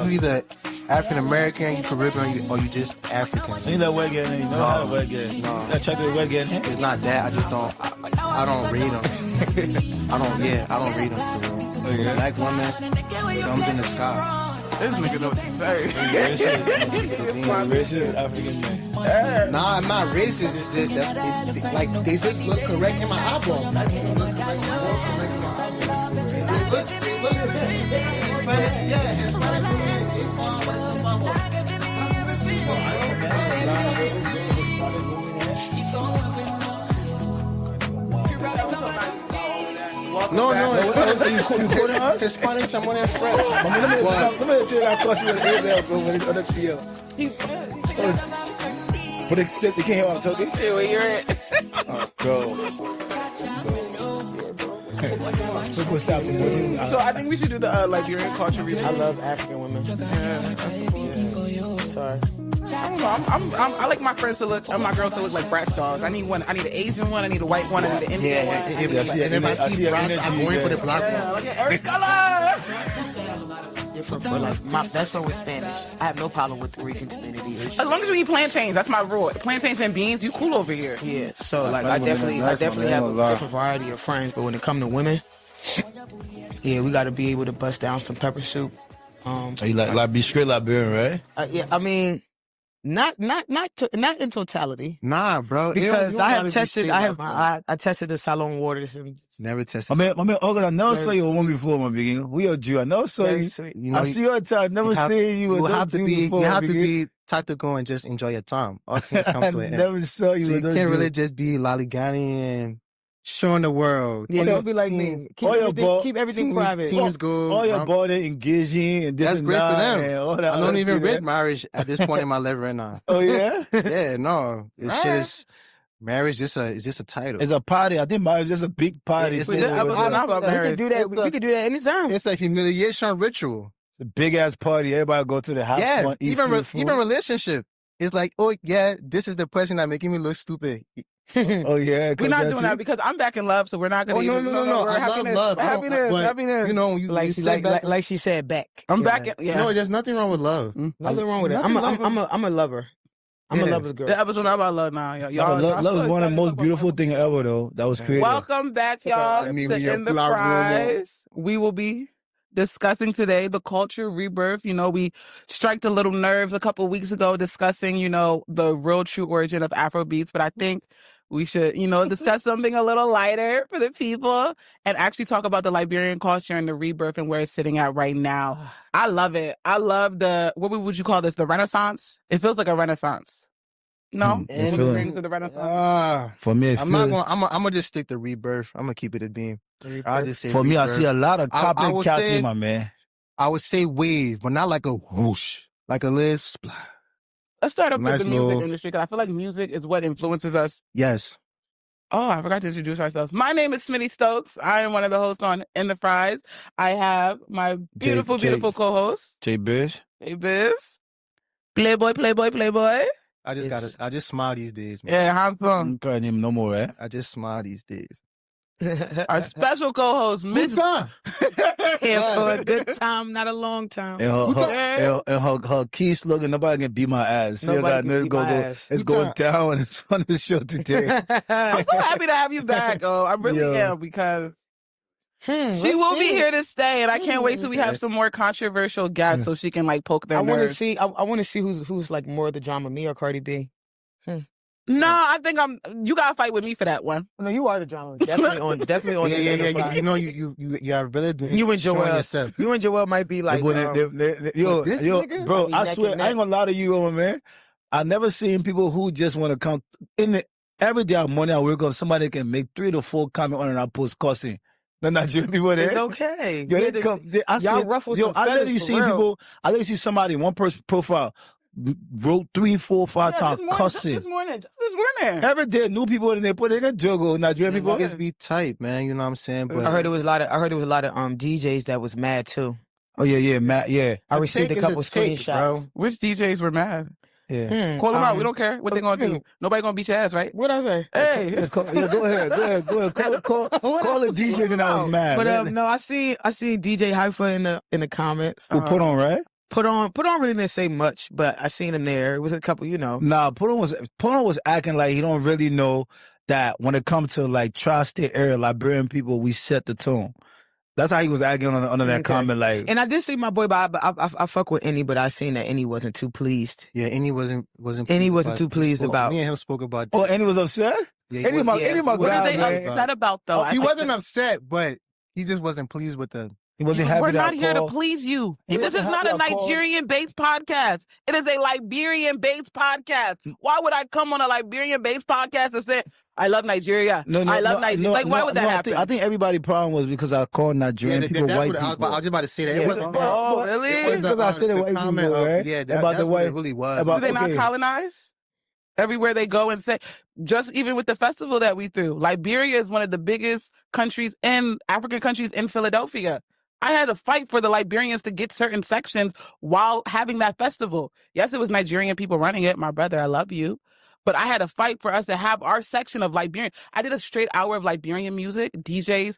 you either African American, you Caribbean, or you just African. You know what again? You know how to work again. No. Check the work again. It's not that. I just don't. I don't read them. I don't read them. Oh, yeah? Black woman comes in the sky. This nigga know what to say. Racist African man. Nah, I'm not racist. It's just like they just look correct in my eyeball. Like, they look correct in my No, it's you quoting us? It's Spanish, someone in French. Let me tell you that question with Abel, bro, when it's on the field. But they can't hear what I'm talking? Yeah, where you're at. Oh, bro. Look what's happening. So I think we should do the Liberian culture review. I love African women. Sorry. I don't know. I like my friends to look, my girls to look like Bratz dolls. I need one. I need an Asian one. I need a white one. I need an Indian one. If I see Bratz, I'm going for the black one. Look at every color. Different, but like my best friend was Spanish. I have no problem with the Rican community. As long as you eat plantains, that's my rule. Plantains and beans, you cool over here. Yeah, so like I definitely have a different variety of friends, but when it comes to women, yeah, we got to be able to bust down some pepper soup. You like be straight Liberian, right? Yeah, I mean, not in totality. Nah, bro. Because I have tested. I tested the Salon waters and never tested. My man, August, I never saw you a woman before, my beginning. We are Jew. I never saw you. You know, I see you all the time. I never seen you. You have to be type to go and just enjoy your time. All things come to an end. Never saw you. So you can't really just be lollygagging and showing the world. Yeah, don't be like me. Keep everything private. Teens go. All your body engaging and that's great for them. I don't even read Oh, marriage at this point in my life right now. Oh yeah? Yeah, no. This shit is marriage. It's just a title. It's a party. I think marriage is just a big party. We can do that. We can do that anytime. It's a humiliation ritual. It's a big ass party. Everybody go to the house. Yeah, even relationship. It's like, oh yeah, this is the person that making me look stupid. Oh yeah, we're not doing that because I'm back in love, so we're not gonna. Oh no! I love love. Happiness. You know, like she said, back. I'm back. No, there's nothing wrong with love. Nothing wrong with it. I'm a lover. I'm a lover's girl. The episode about love now, y'all. Love is one of the most beautiful things ever, though. That was created. Welcome back, y'all. To In the Fries. We will be discussing today the culture rebirth. You know, we striked a little nerves a couple weeks ago discussing, you know, the real true origin of Afrobeats, but I think we should, you know, discuss something a little lighter for the people and actually talk about the Liberian culture and the rebirth and where it's sitting at right now. I love it. I love what would you call this? The Renaissance? It feels like a Renaissance. No? To the Renaissance? For me, I'm gonna just stick to rebirth. I'm gonna keep it a beam. I'll just say for me, rebirth. I see a lot of copycats, my man. I would say wave, but not like a whoosh, like a little splash. Let's start up with the music industry because I feel like music is what influences us. Yes. Oh, I forgot to introduce ourselves. My name is Smitty Stokes. I am one of the hosts on In the Fries. I have my beautiful co-host. J-Biz. J-Biz. Playboy. I just smile these days, man. Yeah, handsome. You can't name no more, right? I just smile these days. Our special co-host, Miss. Here for a good time, not a long time. And her key slogan, nobody can beat my ass. It's going down. It's on the show today. I'm so happy to have you back. Oh, I really am because she will be here to stay, and I can't wait till we have some more controversial guests so she can like poke their nerves. I want to see who's like more of the drama, me or Cardi B. No, I think you gotta fight with me for that one. No, you are the drama. Definitely on yeah. You know, you are really doing you and Joel yourself. You and Joel might be like, bro, I swear, I ain't gonna lie to you, man. I never seen people who just want to come every day morning I wake up, somebody can make 3 to 4 comments on and I post cussing. The Nigerian people there. It's okay. Yo, they come. Y'all ruffle some feathers. I let you see people. I let you see somebody one person profile. Wrote 3, 4, 5 times cussing. This morning. Every day, new people in there, they can juggle Nigerian people. Niggas be tight, man. You know what I'm saying? But I heard it was a lot of DJs that was mad too. Oh yeah, Matt. Yeah, I received a couple screenshots. Bro. Which DJs were mad? Yeah, call them out. We don't care what they gonna do. Nobody gonna beat your ass, right? What I say? Hey, go ahead. Call the DJs and I was mad. But no, I see DJ Hypha in the comments. Who put on right? Put on really didn't say much, but I seen him there. It was a couple, you know. Nah, Put on was acting like he don't really know that when it comes to like tri-state area Liberian people, we set the tone. That's how he was acting under that comment. Like, and I did see my boy, but I fuck with Any, but I seen that Any wasn't too pleased. Yeah, Any wasn't. Any wasn't too pleased about. Me and him spoke about that. Oh, Any was upset. Yeah, Any my What guy, are they man. upset about though? He wasn't upset, but he just wasn't pleased with the. He wasn't happy. We're that not here to call. please you. He This is wasn't not a happy I called. Nigerian-based podcast. It is a Liberian-based podcast. Why would I come on a Liberian-based podcast and say, I love Nigeria? I love Nigeria. Like, why would that happen? I think everybody's problem was because I called Nigerian people white people. I was just about to say that. Yeah, It wasn't. oh, really? It was Because I said it white comment people, of, right? Yeah, About that's the what white. it really was. About- Do they not okay. colonize? Everywhere they go and say, just even with the festival that we threw, Liberia is one of the biggest countries African countries in Philadelphia. I had to fight for the Liberians to get certain sections while having that festival. Yes, it was Nigerian people running it. My brother, I love you. But I had to fight for us to have our section of Liberian. I did a straight hour of Liberian music, DJs,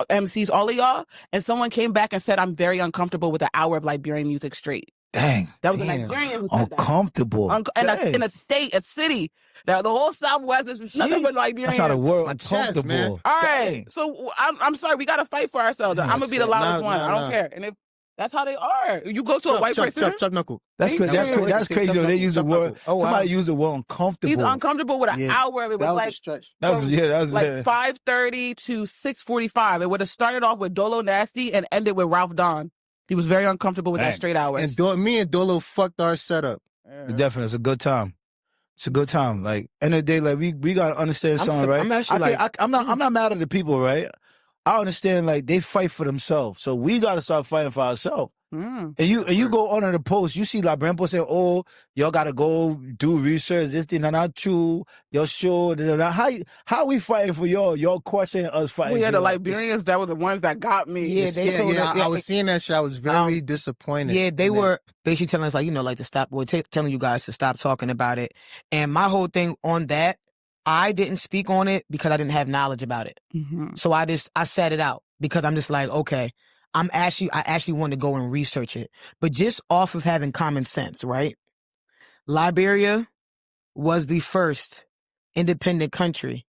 MCs, all of y'all. And someone came back and said, I'm very uncomfortable with an hour of Liberian music straight. Dang. That was a Nigerian who said that. Uncomfortable. In a state, a city. Now, the whole Southwest is nothing but Liberian. That's how the word My chest, uncomfortable. man. All right. Dang. So I'm sorry. We got to fight for ourselves. I'm going to be the loudest one. I don't care. And if that's how they are. You go to a white person. Chop knuckle. That's crazy. That's crazy. Though. They use the word. Oh, wow. Somebody used the word uncomfortable. He's uncomfortable with an hour. It was That was like a stretch. That was like 5:30 to 6:45. It would have started off with Dolo Nasty and ended with Ralph Don. He was very uncomfortable with that straight hour. And me and Dolo fucked our setup. Definitely, it's a good time. It's a good time. Like end of the day, like we gotta understand something, right? I'm actually I'm not mad at the people, right? I understand like they fight for themselves, so we gotta start fighting for ourselves. And you go on the post, you see Liberian post saying, "Oh, y'all gotta go do research. This thing not true. Y'all sure? How we fighting for y'all? Y'all questioning us fighting? We had for the y'all. Liberians that were the ones that got me. Yeah, I was seeing that shit. I was very disappointed. Yeah, they were basically telling us like to stop. Telling you guys to stop talking about it. And my whole thing on that, I didn't speak on it because I didn't have knowledge about it. Mm-hmm. So I sat it out because I'm just like, okay. I actually want to go and research it. But just off of having common sense, right? Liberia was the first independent country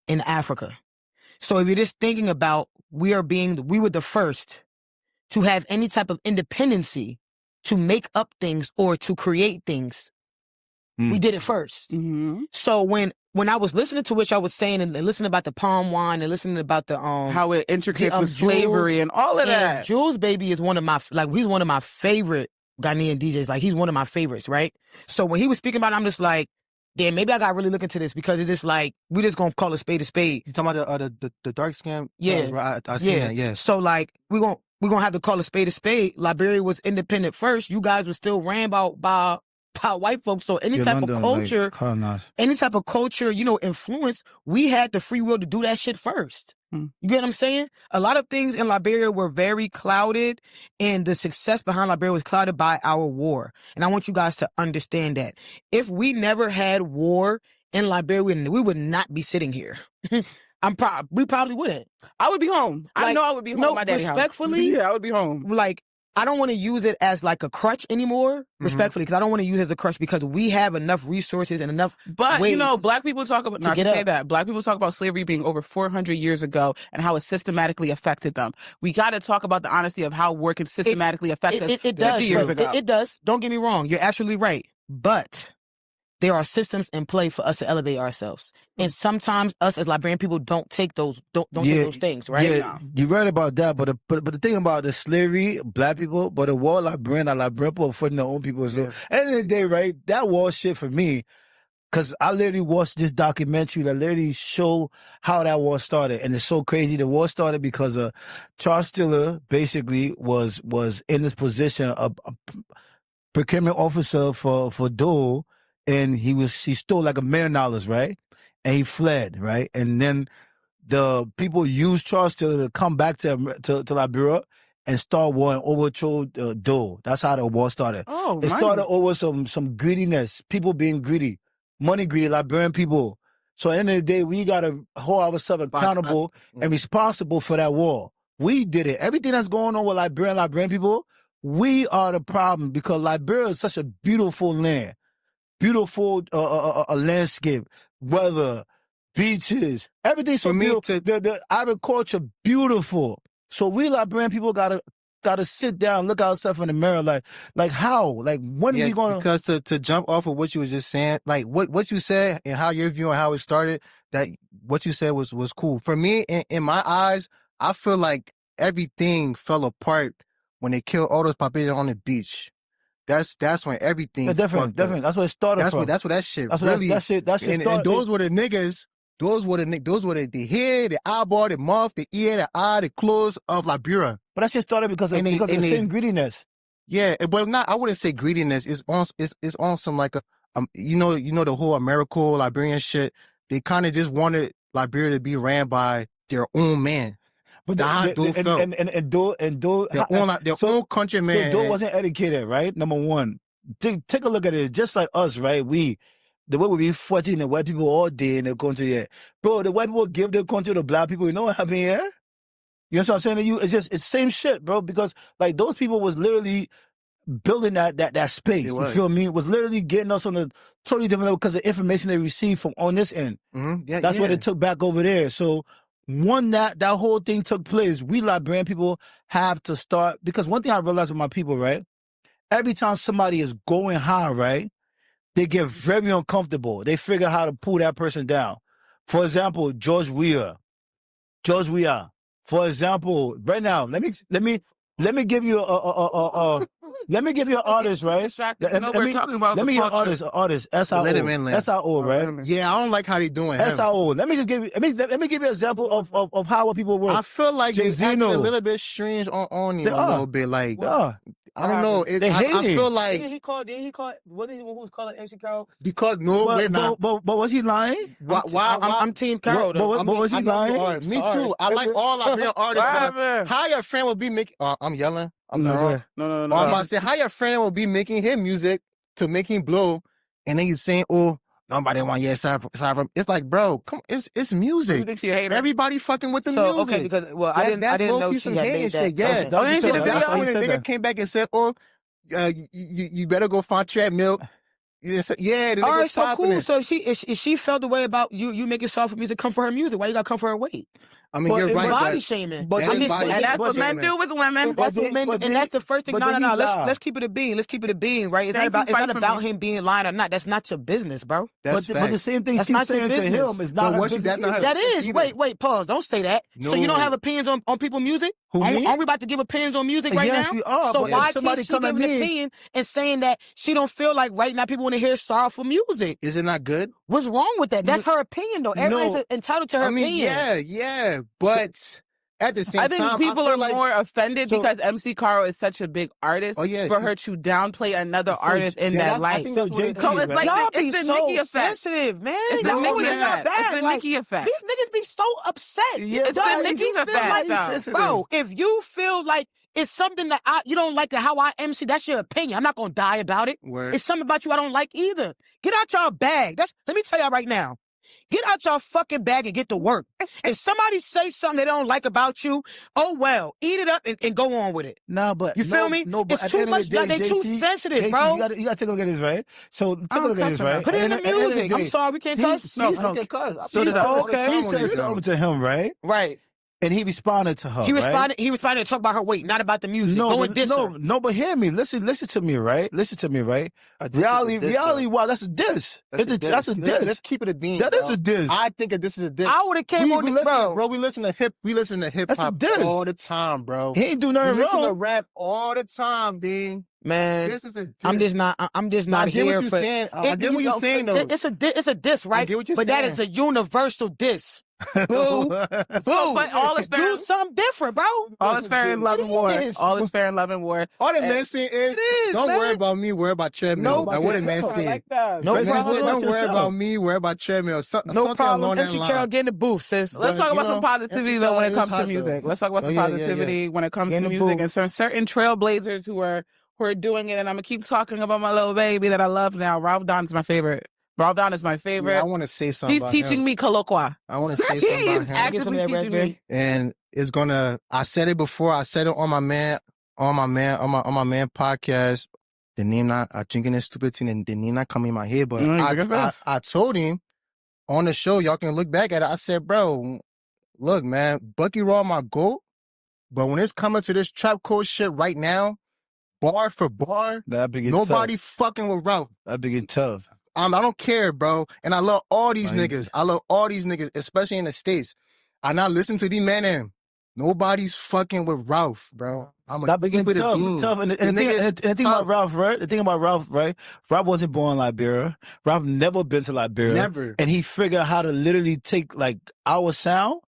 in Africa. So if you're just thinking about we were the first to have any type of independency to make up things or to create things. We did it first. Mm-hmm. So when I was listening to what y'all was saying and listening about the palm wine and listening about the how it intricates with slavery and all of that. Jules Baby is one of my he's one of my favorite Ghanaian DJs. Like he's one of my favorites, right? So when he was speaking about it, I'm just like, damn, maybe I gotta really look into this because it's just like we just gonna call a spade a spade. You talking about the dark skin? Yeah, right? I seen that. Yeah. So like we're gonna have to call a spade a spade. Liberia was independent first. You guys were still ran by white folks. So any type of culture, influence, we had the free will to do that shit first. You get what I'm saying? A lot of things in Liberia were very clouded, and the success behind Liberia was clouded by our war. And I want you guys to understand that. If we never had war in Liberia, we would not be sitting here. We probably wouldn't. I would be home. I know I would be home. No, my daddy's respectfully, house. Yeah, I would be home. Like, I don't want to use it as like a crutch anymore, respectfully, because I don't want to use it as a crutch because we have enough resources and enough But, ways black people talk about, not to say that, black people talk about slavery being over 400 years ago and how it systematically affected them. We got to talk about the honesty of how war can systematically affect us 50 years ago. It does. Don't get me wrong. You're absolutely right. But there are systems in play for us to elevate ourselves. And sometimes us as Liberian people don't take those take those things, right? Yeah, you're right about that. But the thing about the slavery, black people, but the war Liberian people fighting their own people. So at the end of the day, right, that war shit for me, because I literally watched this documentary that literally showed how that war started. And it's so crazy. The war started because Charles Stiller basically was in this position of procurement officer for Dole. And he stole like $1 million, right? And he fled, right? And then the people used Charles Stiller to come back to Liberia and start war and overthrow Dole. That's how the war started. Oh, it started over some greediness, people being greedy, money greedy, Liberian people. So at the end of the day, we gotta hold ourselves accountable and responsible for that war. We did it. Everything that's going on with Liberian people, We are the problem because Liberia is such a beautiful land, beautiful landscape, weather, beaches, everything's so beautiful. The agriculture, beautiful. So we Liberian people gotta sit down, look ourselves in the mirror, like how, like when are we gonna? Because to jump off of what you were just saying, like what you said and how you're viewing how it started, that what you said was cool. For me, in my eyes, I feel like everything fell apart when they killed all those populations on the beach. That's when everything different. That's where it started from. That's what that shit that's really. That shit started. And those were the niggas. Those were the head, the eyeball, the mouth, the ear, the eye, the clothes of Liberia. But that shit started because of the same greediness. Yeah, but not. I wouldn't say greediness. It's on some like you know the whole American Liberian shit. They kind of just wanted Liberia to be ran by their own man. But their own countryman. So Doe wasn't educated, right? Number one, take a look at it. Just like us, right? The way we be fighting the white people all day in the country here. Bro, the white people give their country to black people. You know what happened here? You know what I'm saying to you? It's the same shit, bro. Because like those people was literally building that space. You feel me? Was literally getting us on a totally different level because of the information they received from on this end. Mm-hmm. Yeah, that's what they took back over there. So when that whole thing took place, we Liberian people have to start, because one thing I realized with my people, right? Every time somebody is going high, right? They get very uncomfortable. They figure how to pull that person down. For example, George Weah. For example, right now, let me give you let me give you an artist, right? Let me give an artist, S-I-O, right? Yeah, I don't like how they doing him. S-I-O. Let me give you an example of how people work. I feel like they acting a little bit strange on you a little bit. Like, I don't know. I feel like didn't he call? Wasn't he the one who was calling MC Carroll? Because we're not. But was he lying? Why? I'm Team Carroll. But was he lying? Me too. I like all Liberian artists. How your friend will be making? I'm yelling. I'm not. No. I'm about to say how your friend will be making his music to make him blow, and then you saying, "Oh, nobody want your side from." It's like, bro, come, it's music. You think she a hater? Everybody fucking with the music. Okay, because I didn't know she had made that. Shit. Yeah, that's when the nigga came back and said, "Oh, you better go find treadmill." Yeah, all right, so cool. So if she felt the way about you making soft music, come for her music. Why you gotta come for her weight? I mean, you're right. Body shaming. But that's what men do with women. That's what men, and that's the first thing. No. Let's keep it a being. Let's keep it a being, right? It's not about him being lying or not. That's not your business, bro. But the same thing she's saying to him is not her business. That is. Wait, pause. Don't say that. No. So you don't have opinions on people's music? Aren't we about to give opinions on music right now? Yes, we are. So why can't she give an opinion and saying that she don't feel like right now people want to hear sorrowful music? Is it not good? What's wrong with that? That's her opinion, though. Everybody's entitled to her opinion. Yeah, but at the same time, I think people are more offended because MC Carroll is such a big artist for her to downplay another artist in that light. So it's like it's the Nicki effect. Sensitive, man. It's the Nicki effect. It's the Nicki effect. These niggas be so upset. It's the Nicki effect, bro. If you feel like it's something that you don't like how I MC, that's your opinion. I'm not gonna die about it. Word. It's something about you I don't like either. Get out y'all bag. Let me tell y'all right now. Get out your fucking bag and get to work. If somebody say something they don't like about you, oh well, eat it up and go on with it. No, but you feel me? No, but it's too much. They too sensitive, bro. You gotta take a look at this, right? So take a look at this, right? Put it in the music. I'm sorry, we can't cuss. No, okay. She said something to him, right? Right. And he responded to her. He responded to talk about her weight, not about the music. No, but hear me. Listen to me, right? Reality, wow, that's a diss. That's a diss. Let's keep it a bean. That is a diss. I think that this is a diss. I would have came on this, bro. We listen to hip hop all the time, bro. He ain't do nothing wrong. We listen to rap all the time, B. Man, this is a diss. I'm just not here for. I get what you're saying, though. It's a diss, right? I get what you're saying. But that is a universal diss. Boo. But all is fair. Do something different, bro. All is fair in love and war. All is fair in love and war. All the man saying is, don't worry about me, worry about treadmill. Like what a man saying. No problem. Don't worry about me, worry about treadmill. No problem. MC Carroll, get in the booth, sis. Let's talk about some positivity though when it comes to music. Let's talk about some positivity when it comes to music and certain trailblazers who are doing it. And I'm gonna keep talking about my little baby that I love now. Rob Don's my favorite. Rob Don is my favorite. Yeah, I want to say something. He's teaching me colloqua. I want to say something about him. Actively teaching me. And it's gonna. I said it before. I said it on my man on my man podcast, the name not I drinking this stupid thing and the name not coming in my head, but I told him on the show, y'all can look back at it. I said, bro, look, man, Bucky Raw my GOAT, but when it's coming to this trap code shit right now, bar for bar, nobody fucking with Ralph. That be getting tough. I don't care, bro. And I love all these niggas. I love all these niggas, especially in the States. I not listen to these men and nobody's fucking with Ralph, bro. I'm a keep it tough. And the thing about Ralph, right? The thing about Ralph, right? Ralph wasn't born in Liberia. Ralph never been to Liberia. Never. And he figured out how to literally take like our sound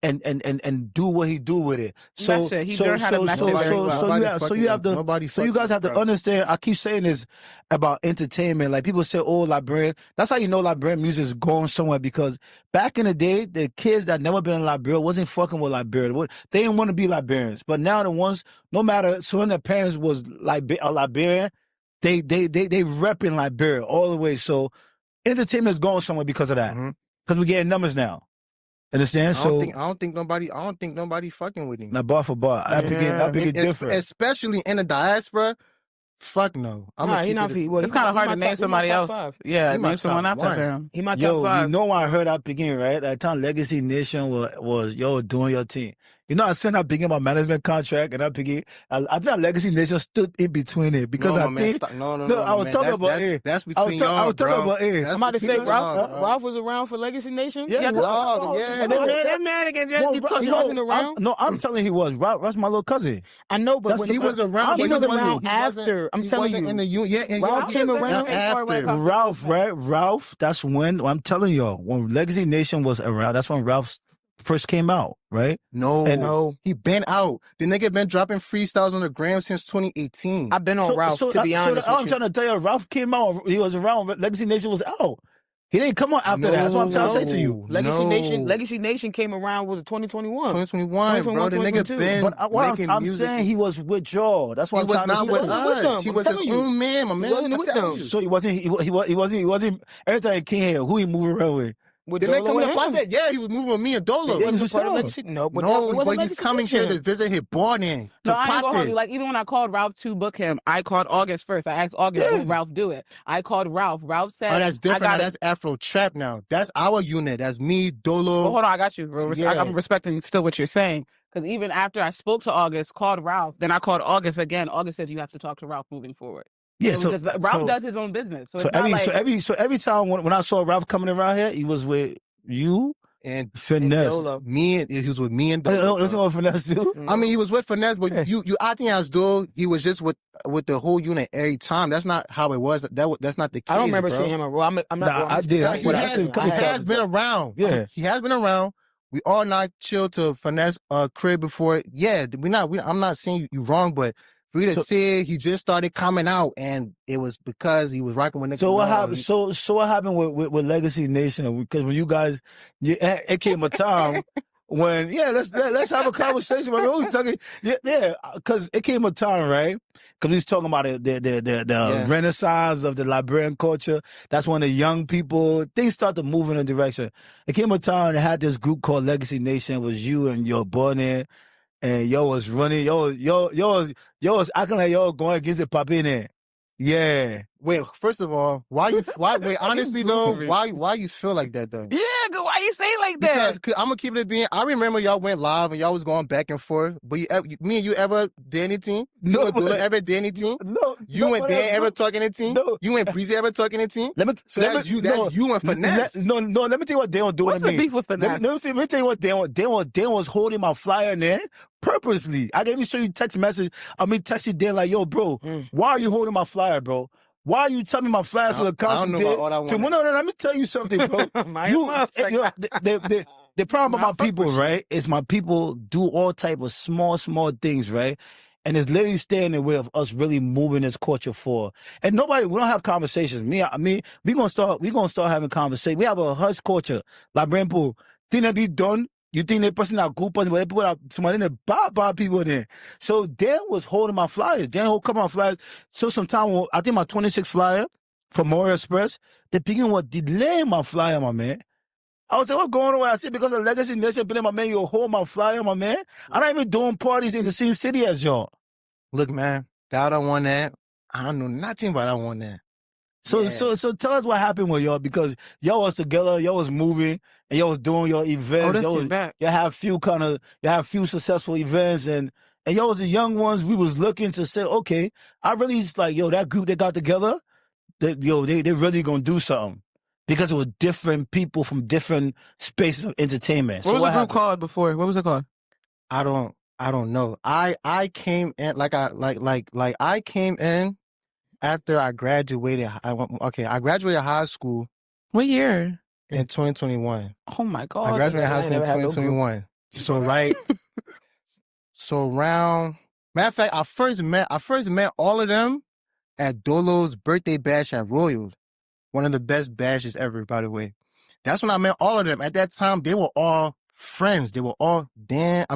and do what he do with it. So you guys have to understand. I keep saying this about entertainment. Like people say, "Oh, Liberian." That's how you know Liberian music is going somewhere, because back in the day, the kids that never been in Liberia wasn't fucking with Liberia. They didn't want to be Liberians. But now the ones, no matter, so when their parents was Liberian, they repping Liberia all the way. So entertainment is going somewhere because of that. Because we're getting numbers now. Understand? I don't think nobody fucking with him. Now, bar for bar, that be different. Especially in the diaspora. Fuck no. It's kind of hard to name somebody else. Yeah, name someone after him. He my top five. You know when I heard that begin, right? That time Legacy Nation was doing your thing. You know, I sent out begin my management contract, and I think Legacy Nation stood in between it because I was talking about it. That's between y'all, I was talking about it. I'm about to say Ralph was around for Legacy Nation. Yeah, that man again just be talking around. No, I'm telling you, he was. Ralph's my little cousin. I know, but when he was around. He was around after. I'm telling you. In the Ralph came around after. Ralph, right? Ralph. That's when I'm telling y'all, when Legacy Nation was around. That's when Ralph first came out, right? No. He been out. The nigga been dropping freestyles on the gram since 2018. I've been on Ralph, to be honest. I'm trying to tell you, Ralph came out. He was around. Legacy Nation was out. He didn't come on after that. That's what I'm trying to say to you. Legacy Nation came around was 2021. 2021, bro. The nigga been making I'm music. saying he was with y'all. That's what he I'm was trying to say. not with us. He was his own man, my man. So he wasn't. Every time he came here, who he moving around with? Did they come to that? Yeah, he was moving with me and Dolo. He was part of Legacy. But he's coming here to visit his born in. No, I ain't gonna hold you. Like, even when I called Ralph to book him, I called August first. I asked August, will Ralph do it? I called Ralph. Ralph said, that's different. That's Afro Trap now. That's our unit. That's me, Dolo. Well, hold on, I got you. I'm respecting still what you're saying. Because even after I spoke to August, called Ralph, then I called August again. August said, you have to talk to Ralph moving forward. Yeah, Ralph does his own business. So every time when I saw Ralph coming around here, he was with you and Finesse. He was with me and Dolo. It was with Finesse too. I mean, he was with Finesse, but you acting as though he was just with the whole unit every time. That's not how it was. That's not the case. I don't remember seeing him around. I'm not. I did. He has been around. Yeah, he has been around. We all not chill to Finesse crib before. Yeah, I'm not saying you wrong, but for you to say he just started coming out, and it was because he was rocking with niggas. So what happened? So what happened with Legacy Nation? Because when you guys, it came a time when let's have a conversation. Because it came a time, right? Because we was talking about the renaissance of the Liberian culture. That's when the young people, things start to move in a direction. It came a time that had this group called Legacy Nation. It was you and your born in. And yo was running, yo was acting like yo going against the papi in there. Yeah. Wait, first of all, wait, honestly though, why you feel like that though? Yeah, why you say like that? Because I'm gonna keep it being, I remember y'all went live and y'all was going back and forth, but me and you ever did anything? No. You ever did anything? No. You and Dan ever talking anything? No. You and Breezy ever talking anything? That's you and Finesse. Let me tell you what Dan was doing What's to me. The beef with Finesse? Let me tell you what Dan was holding my flyer in there purposely. I didn't even show you text you Dan like, yo, bro, why are you holding my flyer, bro? Why are you telling me my flyers with a conference? No, let me tell you something, bro. The problem with my people, right, is my people do all type of small things, right? And it's literally staying in the way of us really moving this culture forward. And we don't have conversations. We gonna start having conversations. We have a hush culture. Liberian people, thing that be done, you think they person out good person, but they put out somebody in there, bad people in there. So Dan was holding my flyers. Dan hold couple of my flyers. So sometime, I think my 26 flyer from Memorial Express, they begin with delaying my flyer, my man. I was like, what's going on? I said, because of Legacy Nation, my man, you hold my flyer, my man. I'm not even doing parties in the same city as y'all. Look, man, that I won that. I don't know nothing about I won that. So tell us what happened with y'all, because y'all was together, y'all was moving, and y'all was doing your events. Y'all have few successful events, and y'all was the young ones. We was looking to say, okay, I really just like, yo, that group that got together, they really gonna do something, because it was different people from different spaces of entertainment. What was the group called before? What was it called? I don't know. I came in I came in after I graduated. I graduated high school. What year? In 2021. Oh my God. I graduated high school in 2021. So around, matter of fact, I first met all of them at Dolo's birthday bash at Royals. One of the best bashes ever, by the way. That's when I met all of them. At that time, they were all friends. They were all Dan,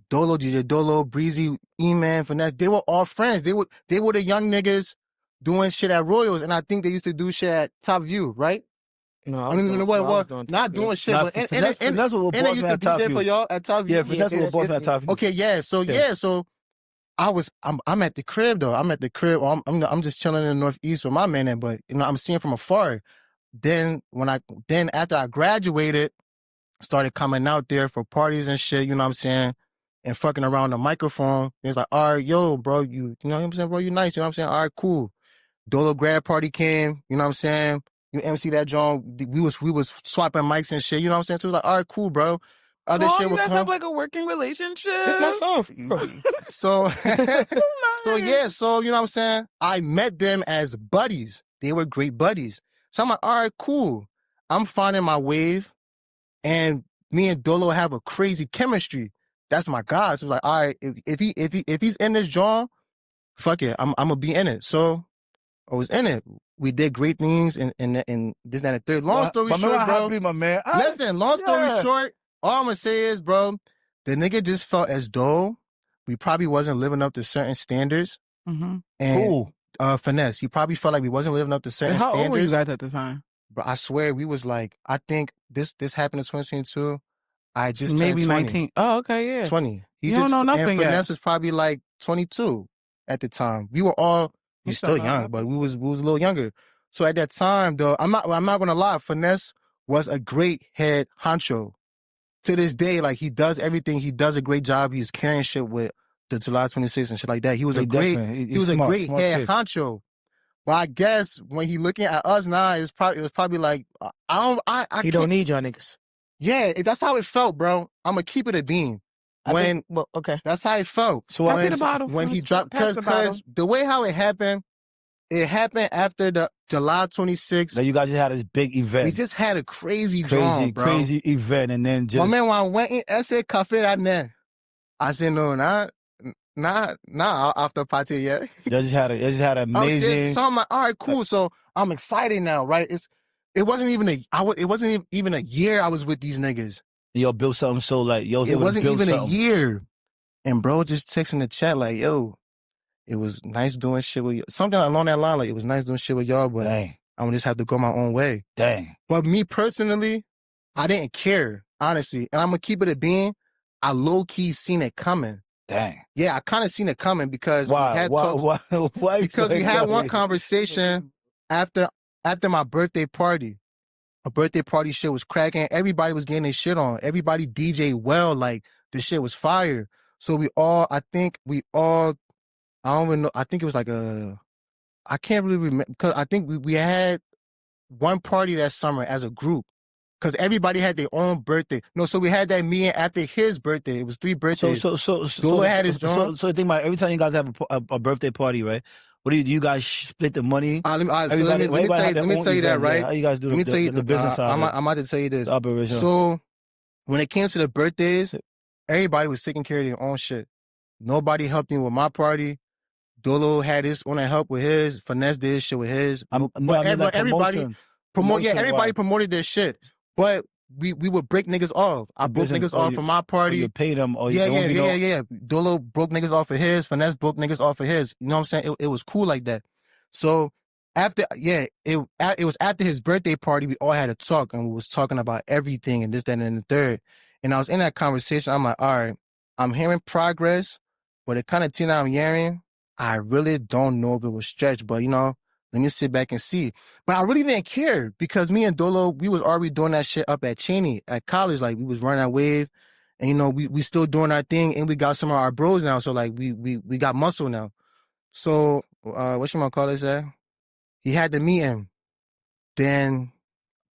Dolo, DJ Dolo, Breezy, E-Man, Finesse. They were all friends. They were the young niggas doing shit at Royals, and I think they used to do shit at Top View, right? No, not doing shit. Nah, but Finesse was they used to DJ for y'all at Top View. Yeah, Finesse was boss at Top View. Okay, yeah. So I'm at the crib though. I'm at the crib. I'm just chilling in the Northeast with my man there, but I'm seeing from afar. Then after I graduated, started coming out there for parties and shit, you know what I'm saying, and fucking around the microphone. It's like, all right, yo, bro, you know what I'm saying, bro, you nice, you know what I'm saying, all right, cool. Dolo grad party came, you know what I'm saying, you MC that joint, we was swapping mics and shit, you know what I'm saying, so it was like, all right, cool, bro. Other shit you would guys come. have like a working relationship? It's my song. So, so you know what I'm saying, I met them as buddies. They were great buddies. So I'm like, all right, cool. I'm finding my wave, and me and Dolo have a crazy chemistry. That's my guy. So it's like, all right, if he's in this genre, fuck it, I'm gonna be in it. So I was in it. We did great things and this and the third. Long story short, bro. My man. Listen, long story short, all I'm gonna say is, bro, the nigga just felt as though we probably wasn't living up to certain standards. Mm-hmm. And Finesse, he probably felt like we wasn't living up to certain standards. How old were you guys at the time? Bro, I swear we was like, I think this happened in 2022. I just maybe turned 20. 19. Oh, okay, yeah. 20. You don't know nothing and yet. Finesse was probably like 22 at the time. We were all still young, but we was a little younger. So at that time, though, I'm not gonna lie, Finesse was a great head honcho. To this day, like, he does everything. He does a great job. He's carrying shit with the July 26th and shit like that. He was a great head honcho. But I guess when he looking at us now, it was probably like, He don't need y'all niggas. Yeah, that's how it felt, bro. I'm gonna keep it a bean. Okay. That's how it felt. So when he dropped, because the way how it happened after the July 26th. That you guys just had this big event. We just had a crazy event, and then just. My man, when I went in, I said, "Cafe that man." I said, "No, not after party yet." They just had amazing. So I'm like, all right, cool. So I'm excited now, right? It wasn't even a year I was with these niggas. Yo, built something so like, yo, it wasn't even a year. And bro just texting the chat like, yo, it was nice doing shit with you. Something along that line, like, it was nice doing shit with y'all, but dang, I'm gonna just have to go my own way. Dang. But me personally, I didn't care, honestly. And I'm gonna keep it a being. I low-key seen it coming. Dang. Yeah, I kind of seen it coming because why because we had one conversation after my birthday party. A birthday party shit was cracking. Everybody was getting their shit on. Everybody DJ well, like, the shit was fire. So I don't even know. I think it was like I can't really remember, because I think we had one party that summer as a group, because everybody had their own birthday. No, so we had that meeting after his birthday. It was 3 birthdays. So had his joint. So think about it, every time you guys have a birthday party, right? What do you guys split the money? Let me tell you that, right? How you guys do the business side? I'm about to tell you this. Operation. So when it came to the birthdays, everybody was taking care of their own shit. Nobody helped me with my party. Dolo had his own help with his. Finesse did his shit with his. Everybody promoted their shit. But we would break niggas off. I broke niggas off from my party. You pay them. Or Yeah. Dolo broke niggas off of his. Finesse broke niggas off of his. You know what I'm saying? It was cool like that. So it was after his birthday party, we all had a talk, and we was talking about everything and this, that, and the third. And I was in that conversation. I'm like, all right, I'm hearing progress, But the kind of thing I'm hearing, I really don't know if it was stretched, but let me sit back and see. But I really didn't care because me and Dolo, we was already doing that shit up at Cheney at college. Like we was running our wave and we still doing our thing and we got some of our bros now. So like we got muscle now. So, what you gonna call this that? He had to meet him. Then,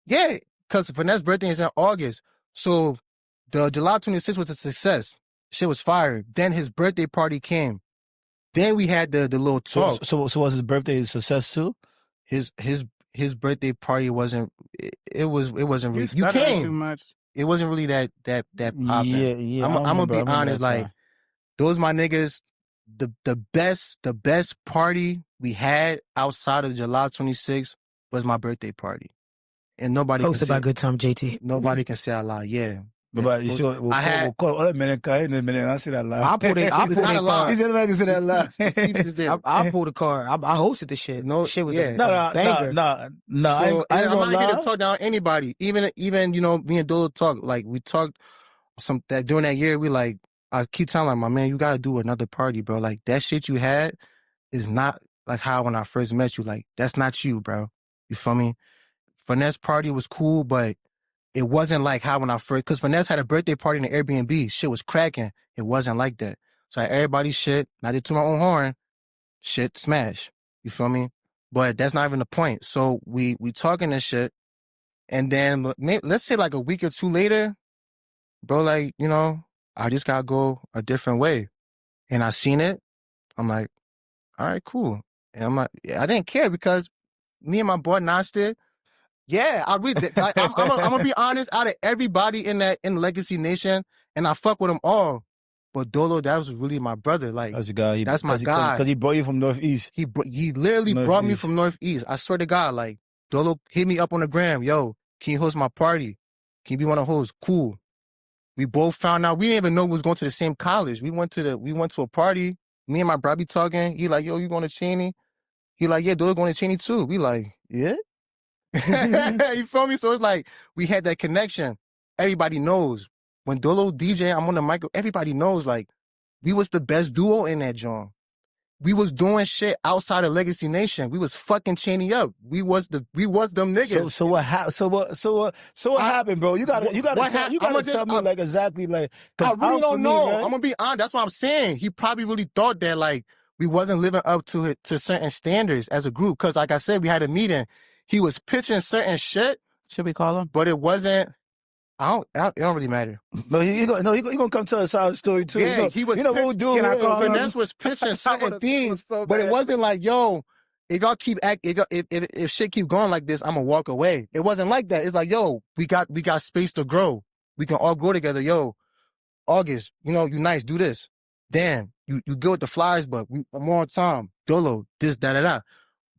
yeah, because Finesse birthday is in August. So the July 26th was a success. Shit was fire. Then his birthday party came. Then we had the little talk. So was his birthday a success too? His birthday party wasn't. It wasn't really. You came. Too much. It wasn't really that poppin'. Yeah. I'm gonna be honest. Like those my niggas. The best party we had outside of July 26th was my birthday party, and nobody hosted by Good Time JT. Nobody can say I lie. Yeah. But you sure? I had. I see that lie. I pulled it. I pulled it. He said I can say that lie. I pulled the card. I hosted the shit. No shit was yeah. a banger. No. So, I'm not here to talk down anybody. Even me and Dolo talk. Like we talked during that year. We like I keep telling my man, you gotta do another party, bro. Like that shit you had is not like how when I first met you. Like that's not you, bro. You feel me? Finesse party was cool, but it wasn't like how when I first, because Finesse had a birthday party in the Airbnb. Shit was cracking. It wasn't like that. So everybody's shit, not to my own horn, shit smash. You feel me? But that's not even the point. So we talking this shit. And then let's say like a week or two later, bro, like, I just gotta go a different way. And I seen it. I'm like, all right, cool. And I'm like, I didn't care because me and my boy Nasty, yeah, I read that. I'm gonna be honest. Out of everybody in Legacy Nation, and I fuck with them all, but Dolo, that was really my brother. Like that's a guy. That's my guy. Because he brought you from Northeast. He literally brought me from Northeast. I swear to God. Like Dolo hit me up on the gram. Yo, can you host my party? Can you be one of the hosts? Cool. We both found out. We didn't even know we was going to the same college. We went to a party. Me and my brother be talking. He like, yo, you going to Cheney? He like, yeah, Dolo going to Cheney too. We like, yeah. You feel me? So it's like we had that connection. Everybody knows when Dolo DJ, I'm on the mic. Everybody knows like we was the best duo in that joint. We was doing shit outside of Legacy Nation. We was fucking Cheney up. We was them niggas. So what happened? So what happened, bro? You gotta tell me like exactly like. I really don't know. Right? I'm gonna be honest. That's what I'm saying. He probably really thought that like we wasn't living up to certain standards as a group. Cause like I said, we had a meeting. He was pitching certain shit. Should we call him? But it wasn't. It don't really matter. No, he gonna come tell us our story too. Yeah, he was. What we're doing. Finesse was pitching certain things, but it wasn't like, yo, if y'all keep if shit keep going like this, I'm gonna walk away. It wasn't like that. It's like, yo, we got space to grow. We can all grow together. Yo, August, you nice. Do this. Damn, you good with the flyers, but I'm on time. Dolo, this, da.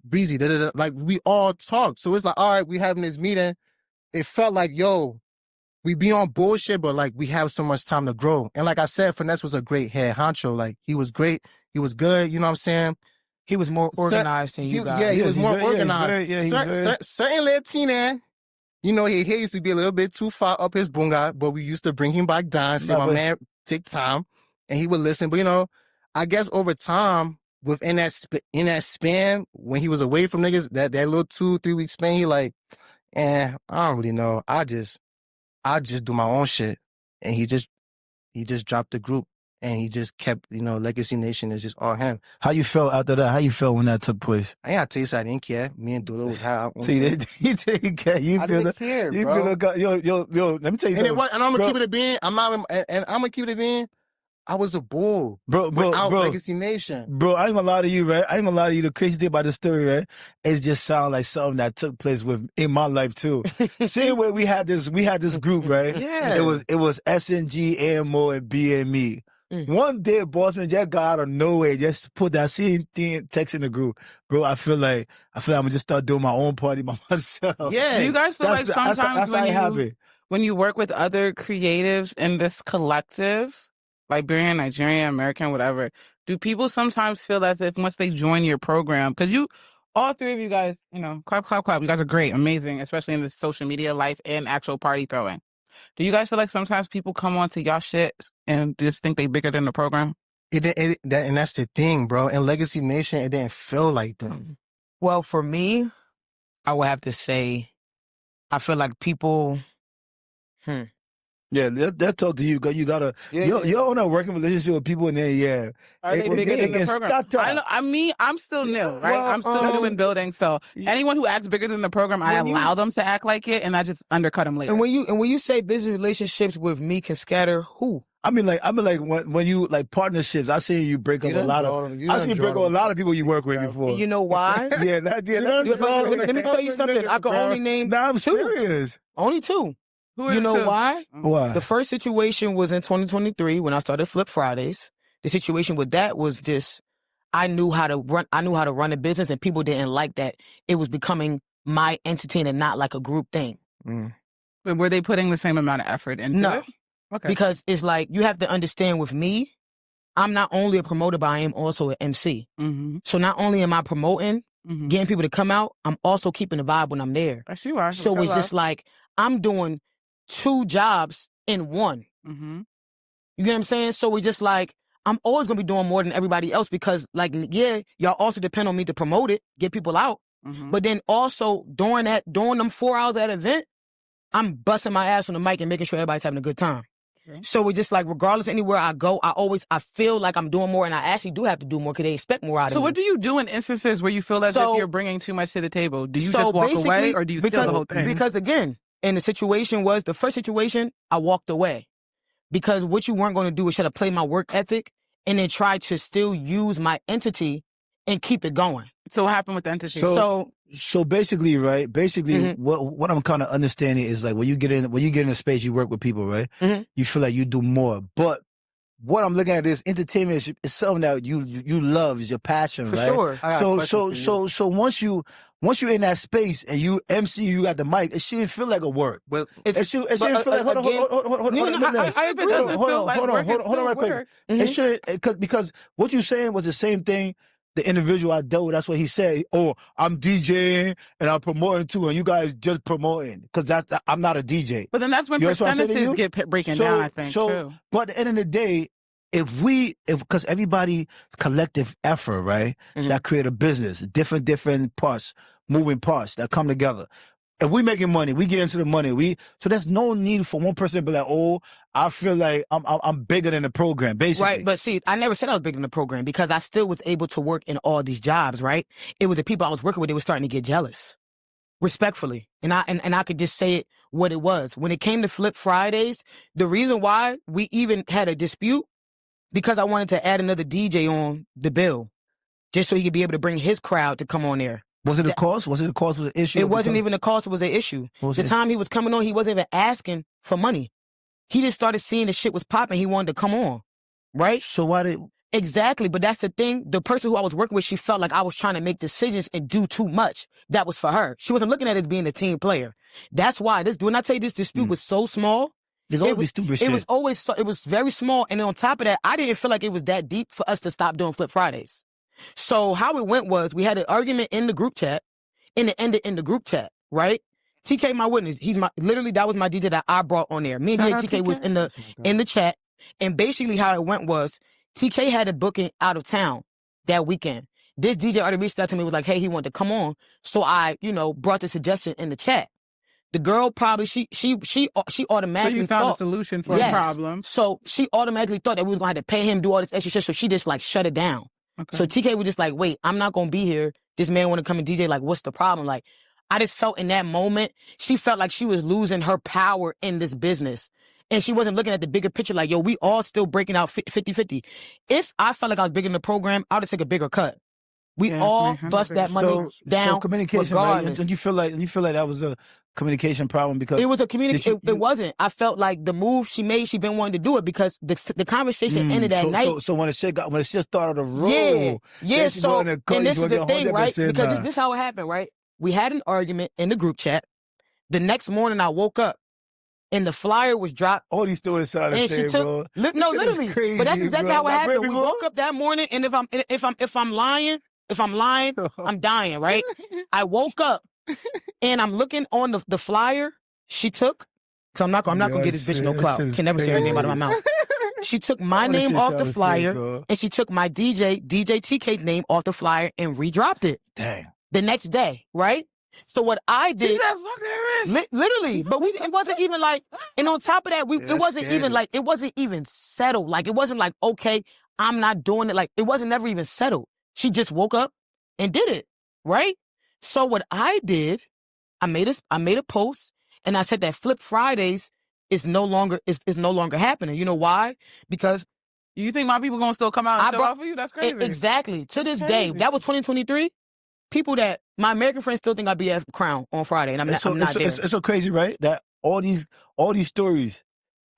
Breezy, da. Like we all talked. So it's like, all right, we having this meeting. It felt like, yo, we be on bullshit, but like we have so much time to grow. And like I said, Finesse was a great head honcho. Like he was great. He was good. You know what I'm saying? He was more organized than you guys. Yeah, he was more organized. Certain Latina, he used to be a little bit too far up his bunga, but we used to bring him back down, say, my man, take time. And he would listen. But, I guess over time, within that span, when he was away from niggas, that little 2-3 week span, he like, I don't really know. I just do my own shit. And he just dropped the group and he just kept, Legacy Nation is just all him. How you felt after that? How you felt when that took place? I ain't gotta tell you, I didn't care. Me and Dolo was how I. See, you didn't care. I didn't care, you bro. Yo, let me tell you something. And I'm gonna keep it a bean. I'm gonna keep it a bean. I was a bull, bro, without Legacy Nation. Bro, I ain't gonna lie to you, right? The crazy thing about the story, right? It just sounds like something that took place in my life too. Same way we had this group, right? Yeah. It was SNG, AMO, and BME. One day, Bossman just got out of nowhere, just put that same thing, text in the group. Bro, I feel like I'm gonna just start doing my own party by myself. Yeah. Do you guys feel like sometimes when you work with other creatives in this collective, Liberian, Nigerian, American, whatever, do people sometimes feel as if once they join your program, because all three of you guys, clap, clap, clap, you guys are great, amazing, especially in the social media life and actual party throwing. Do you guys feel like sometimes people come onto y'all shit and just think they bigger than the program? And that's the thing, bro. In Legacy Nation, it didn't feel like that. Well, for me, I would have to say, I feel like people. Yeah, they'll talk to you. You gotta. You're on a working relationship with people in there. Yeah, are they bigger than the program? I'm still new, right? Well, I'm still new in building. So anyone who acts bigger than the program, I allow them to act like it, and I just undercut them later. And when you say business relationships with me can scatter, who? I mean, like when you like partnerships, I see you break up a lot of. I see you break up a lot of people you work with before. And you know why? Let me tell you something. I can only name. Nah, I'm two. serious. Only two. You know why? Why? The first situation was in 2023 when I started Flip Fridays. The situation with that was just I knew how to run a business, and people didn't like that. It was becoming my entity and not like a group thing. But were they putting the same amount of effort into No. it? Okay. Because it's like you have to understand with me, I'm not only a promoter, but I am also an MC. Mm-hmm. So not only am I promoting, getting people to come out, I'm also keeping the vibe when I'm there. Yes, you are. So it's just like I'm doing 2 jobs in one. Mm-hmm. You get what I'm saying? So it's just like I'm always gonna be doing more than everybody else because, like, yeah, y'all also depend on me to promote it, get people out. Mm-hmm. But then also during them 4 hours at that event, I'm busting my ass on the mic and making sure everybody's having a good time. Okay. So it's just like, regardless anywhere I go, I feel like I'm doing more, and I actually do have to do more because they expect more out of me. So what do you do in instances where you feel as if you're bringing too much to the table? Do you just walk away, or do you steal the whole thing? Because again, and the first situation, I walked away. Because what you weren't going to do is try to play my work ethic and then try to still use my entity and keep it going. So what happened with the entity? So basically, right? Basically, what I'm kind of understanding is like when you get in a space, you work with people, right? You feel like you do more. But what I'm looking at is entertainment is something that you love, is your passion, right? For sure. So once you're in that space and you MC, you got the mic, it shouldn't feel like a work. Well, it shouldn't feel like, hold on. I agree. Hold on right quick. It should, because what you're saying was the same thing the individual I dealt with, that's what he said. Oh, I'm DJing and I'm promoting too, and you guys just promoting, because I'm not a DJ. But then that's when percentages get breaking down, I think, too. But at the end of the day, because everybody collective effort, right, that create a business, different parts, moving parts that come together. If we making money, we get into the money. So there's no need for one person to be like, oh, I feel like I'm bigger than the program, basically. Right, but see, I never said I was bigger than the program because I still was able to work in all these jobs, right? It was the people I was working with, they were starting to get jealous. Respectfully. And I could just say it what it was. When it came to Flip Fridays, the reason why we even had a dispute, because I wanted to add another DJ on the bill, just so he could be able to bring his crowd to come on there. Was it a cost? Was it an issue? It wasn't even a cost. It was an issue. The time he was coming on, he wasn't even asking for money. He just started seeing the shit was popping. He wanted to come on, right? So why did... Exactly, but that's the thing. The person who I was working with, she felt like I was trying to make decisions and do too much. That was for her. She wasn't looking at it as being a team player. That's why when I tell you this dispute was so small, there's always stupid shit. It was very small, and then on top of that, I didn't feel like it was that deep for us to stop doing Flip Fridays. So how it went was we had an argument in the group chat, and it ended in the group chat, right? TK, my witness, that was my DJ that I brought on there. Me and TK was in the chat, and basically how it went was TK had a booking out of town that weekend. This DJ already reached out to me, was like, hey, he wanted to come on. So I, brought the suggestion in the chat. The girl probably, she automatically So you found a solution for the problem. So she automatically thought that we was going to have to pay him, do all this extra shit, so she just shut it down. Okay. So TK was just like, wait, I'm not going to be here. This man want to come and DJ, what's the problem? I just felt in that moment, she felt like she was losing her power in this business. And she wasn't looking at the bigger picture, we all still breaking out 50-50. If I felt like I was bigger in the program, I would have taken a bigger cut. We all bust that money down. So communication, right? And you feel like that was a communication problem because it was a communication. It wasn't. I felt like the move she made, she been wanting to do it because the conversation ended that night. So when the shit started to roll, yeah. So and this is the thing, right? Because this is how it happened, right? We had an argument in the group chat. The next morning, I woke up. And the flyer was dropped. All these still inside the same, bro. No, literally. Crazy, but that's exactly how it happened. We bro. woke up that morning, and if I'm lying, I'm dying, right? I woke up, and I'm looking on the flyer she took. Cause I'm not gonna get this bitch no clout. Can never say her name out of my mouth. She took my name off the flyer, and she took my DJ TK name off the flyer and redropped it. Dang. The next day, right? So what I did, literally, but it wasn't even like, and on top of that, it wasn't even like, it wasn't even settled. Like, it wasn't like, okay, I'm not doing it. Like, it wasn't never even settled. She just woke up and did it, right? So what I did, I made a post, and I said that Flip Fridays is no longer happening. You know why? Because you think my people gonna still come out and show out for you? That's crazy. Exactly. To this day, that was 2023. People that my American friends still think I'd be at Crown on Friday, and I'm not there. It's so crazy, right? That all these stories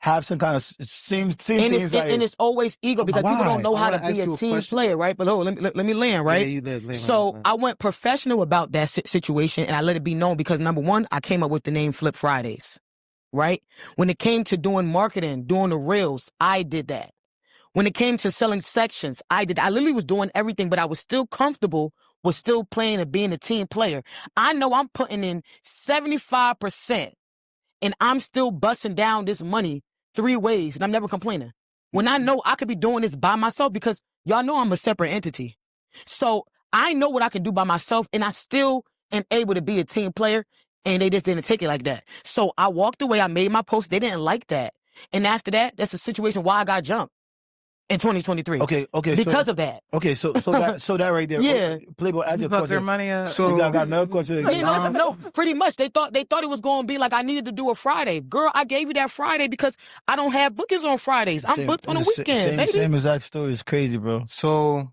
have some kind of same things. And it's always ego because people don't know how to be a team player, right? But let me land, right? Yeah, you land. So I went professional about that situation, and I let it be known because, number one, I came up with the name Flip Fridays, right? When it came to doing marketing, doing the reels, I did that. When it came to selling sections, I literally was doing everything, but I was still comfortable with still playing and being a team player. I know I'm putting in 75%, and I'm still busting down this money 3 ways, and I'm never complaining. When I know I could be doing this by myself, because y'all know I'm a separate entity. So I know what I can do by myself, and I still am able to be a team player, and they just didn't take it like that. So I walked away. I made my post. They didn't like that. And after that, that's a situation why I got jumped in 2023. Okay. Because of that. Okay, so that right there. Yeah. Playboy, ask your Fuck question. their money up. So I got another question. No, pretty much. They thought it was going to be like I needed to do a Friday. Girl, I gave you that Friday because I don't have bookings on Fridays. I'm booked on the weekend, baby. Same exact story. It's crazy, bro. So,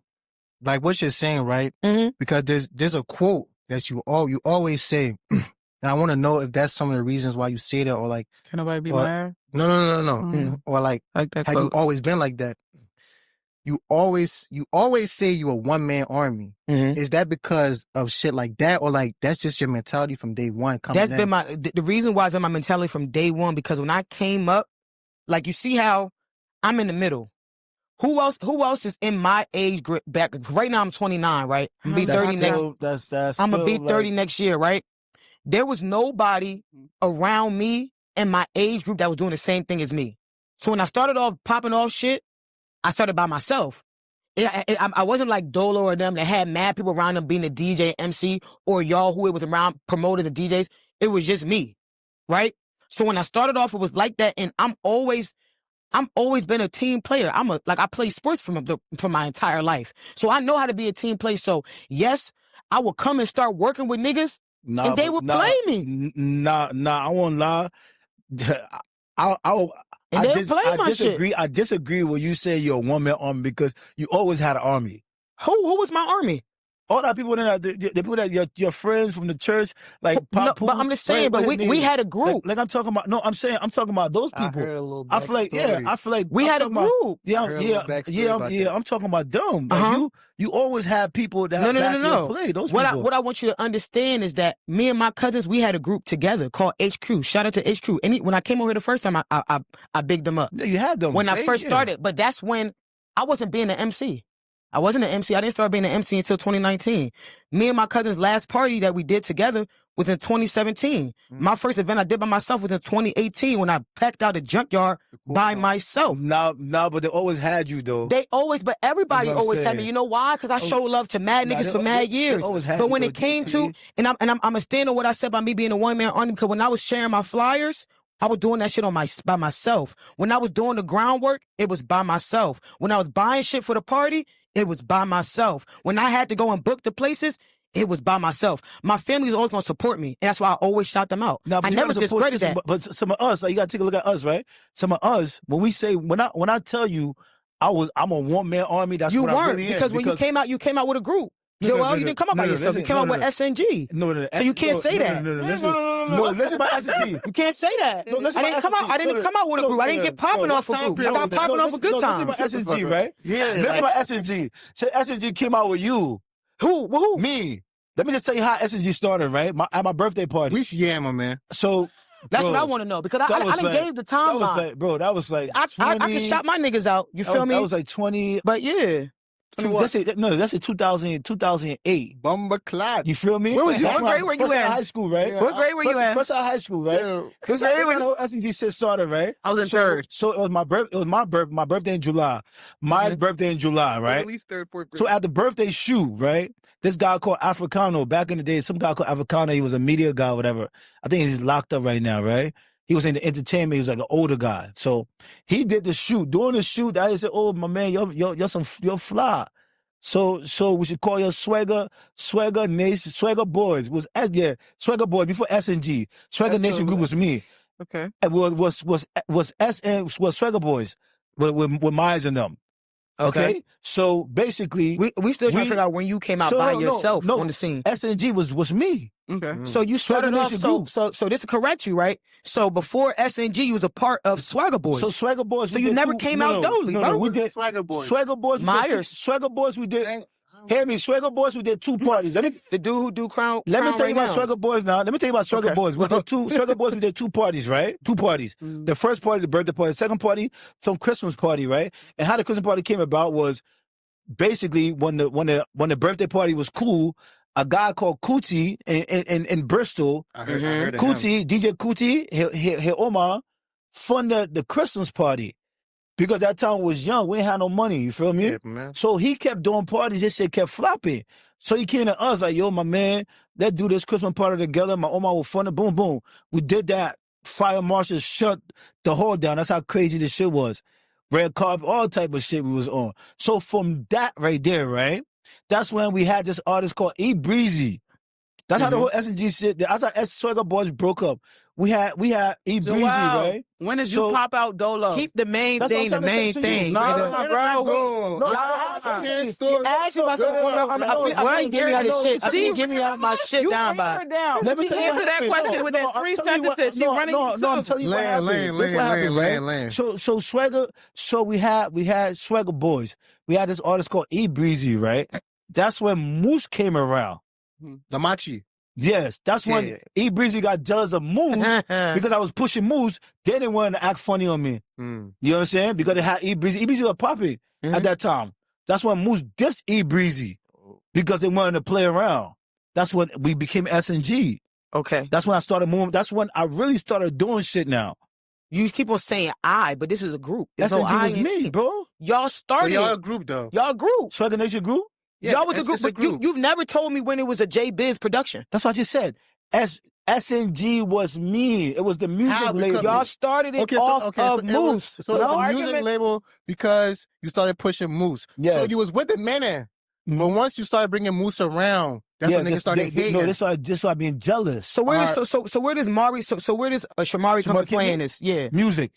like what you're saying, right? Mm-hmm. Because there's a quote that you always say, and I want to know if that's some of the reasons why you say that, or like, can nobody be lying? No. Mm-hmm. Or like that have quote. you always been like that? You always say you're a one-man army. Mm-hmm. Is that because of shit like that, or like that's just your mentality from day one? That's been the reason why it's been my mentality from day one, because when I came up, like, you see how I'm in the middle. Who else is in my age group back? Right now I'm 29, right? I'm gonna be 30 next. I'm gonna be 30 next year, right? There was nobody around me in my age group that was doing the same thing as me. So when I started off popping off shit, I started by myself. I wasn't like Dolo or them that had mad people around them being a DJ, MC, or y'all who it was around promoters and DJs. It was just me, right? So when I started off, it was like that, and I'm always been a team player. I play sports from my entire life, so I know how to be a team player. So yes, I would come and start working with niggas, and they would play me. I won't lie. I disagree with you saying you're a one-man army, because you always had an army. Who was my army? All that people the people that your friends from the church, like no, but I'm just saying, but we had a group. Like I'm talking about. No, I'm talking about those people. I heard a little I feel like we had a group. I'm talking about them. Like you always have people that no. play those what people. What I want you to understand is that me and my cousins, we had a group together called HQ. Shout out to HQ. When I came over here the first time, I bigged them up. Yeah, you had them when I first started, but that's when I wasn't being an MC. I wasn't an MC. I didn't start being an MC until 2019. Me and my cousin's last party that we did together was in 2017. My first event I did by myself was in 2018 when I packed out a junkyard by myself. But they always had you, though. But everybody always had me. You know why? Because I showed love to mad niggas for mad years. But when it came to, and I'm a stand on what I said by me being a one-man army, because when I was sharing my flyers, I was doing that shit by myself. When I was doing the groundwork, it was by myself. When I was buying shit for the party, it was by myself. When I had to go and book the places, it was by myself. My family was always going to support me, and that's why I always shout them out. I never discredited that. But some of us, like, you got to take a look at us, right? Some of us, when I tell you I'm a one-man army, that's what I really am. Because when you came out with a group. Joel, you didn't come out by yourself. You came out with SNG. So you can't say that. Listen by SNG. You can't say that. I didn't come out with a group. I didn't get popping off a group. I got popping off a good time. Listen by SNG, right? Yeah. Listen by SNG. So SNG came out with you. Who? Me. Let me just tell you how SNG started, right? At my birthday party. We my man. So that's what I want to know, because I didn't gave the timeline. That was like 20, I can shout my niggas out. You feel me? That was like 20. But yeah. That's a 2008. Bumba clot. You feel me? Where was you? What grade were you in? High school, right? What grade were you in? First out of high school, right? Because I didn't know SNG shit started, right? I was in third. So it was my birthday in July. My birthday in July, right? At least third, fourth grade. So at the birthday shoot, right? This guy called Africano, back in the day, some guy called Africano, he was a media guy, whatever. I think he's locked up right now, right? He was in the entertainment, he was like an older guy. So he did the shoot. During the shoot, I said, oh, my man, you're fly. So we should call your Swagger Nation, Swagger Boys. Swagger Boys before SNG. Swagger Nation Group was me. Okay. It was Swagger Boys with Myers and them. Okay. So basically, we still trying to figure out when you came out by yourself on the scene. SNG was me. Okay. So you started off. So this to correct you, right? So before SNG, you was a part of Swagger Boys. So Swagger Boys. So you never came out Dolly, bro. We did Swagger Boys. Swagger Boys. Myers. Swagger Boys. We did. Hear me, Swagger Boys. We did 2 parties. The dude who do Crown. Let me tell you right about now. Swagger Boys now. Let me tell you about Swagger Boys. We did Swagger Boys. We did 2 parties, right? 2 parties. The first party, the birthday party. The second party, some Christmas party, right? And how the Christmas party came about was basically when the birthday party was cool. A guy called Kuti in Bristol. I heard of Kuti, DJ Kuti, he Omar, funded the Christmas party. Because that time was young. We ain't had no money. You feel me? Yeah, man. So he kept doing parties. This shit kept flopping. So he came to us like, yo, my man, let's do this Christmas party together. My Omar will fund it. Boom, boom. We did that. Fire marshal shut the hall down. That's how crazy this shit was. Red carpet, all type of shit we was on. So from that right there, right? That's when we had this artist called E Breezy. That's how the whole SNG shit, that's how Swagger Boys broke up. We had E Breezy, right? When did you pop out Dolo? Keep the main thing, the main thing. No, bro. I asked you about something. I think give me out of shit. I think give me out my shit down by. Let me She answered that question within 3 sentences. She running you No, I'm telling you what happened. Land. So Swagger, we had Swagger Boys. We had this artist called E Breezy, right? That's when Moose came around. The Machi. Yes, that's when E Breezy got jealous of Moose because I was pushing Moose. They didn't want to act funny on me. You know what I'm saying? Because they had E Breezy. E Breezy was popping at that time. That's when Moose dissed E Breezy because they wanted to play around. That's when we became SNG. Okay. That's when I started moving. That's when I really started doing shit now. You keep on saying but this is a group. There's SNG no I was in me, it. bro. Y'all started. Y'all a group, though. Y'all a group. Swagger Nation group? Yeah, Y'all was a group, but you've never told me when it was a J-Biz production. That's what I just said. SNG was me. It was the music label. Y'all started it off of Moose. So it was a music label because you started pushing Moose. Yeah. So you was with the man. But once you started bringing Moose around, that's when niggas started hating. No, this started being jealous. So where does Mari? So where does Shamari come playing this? Yeah, music.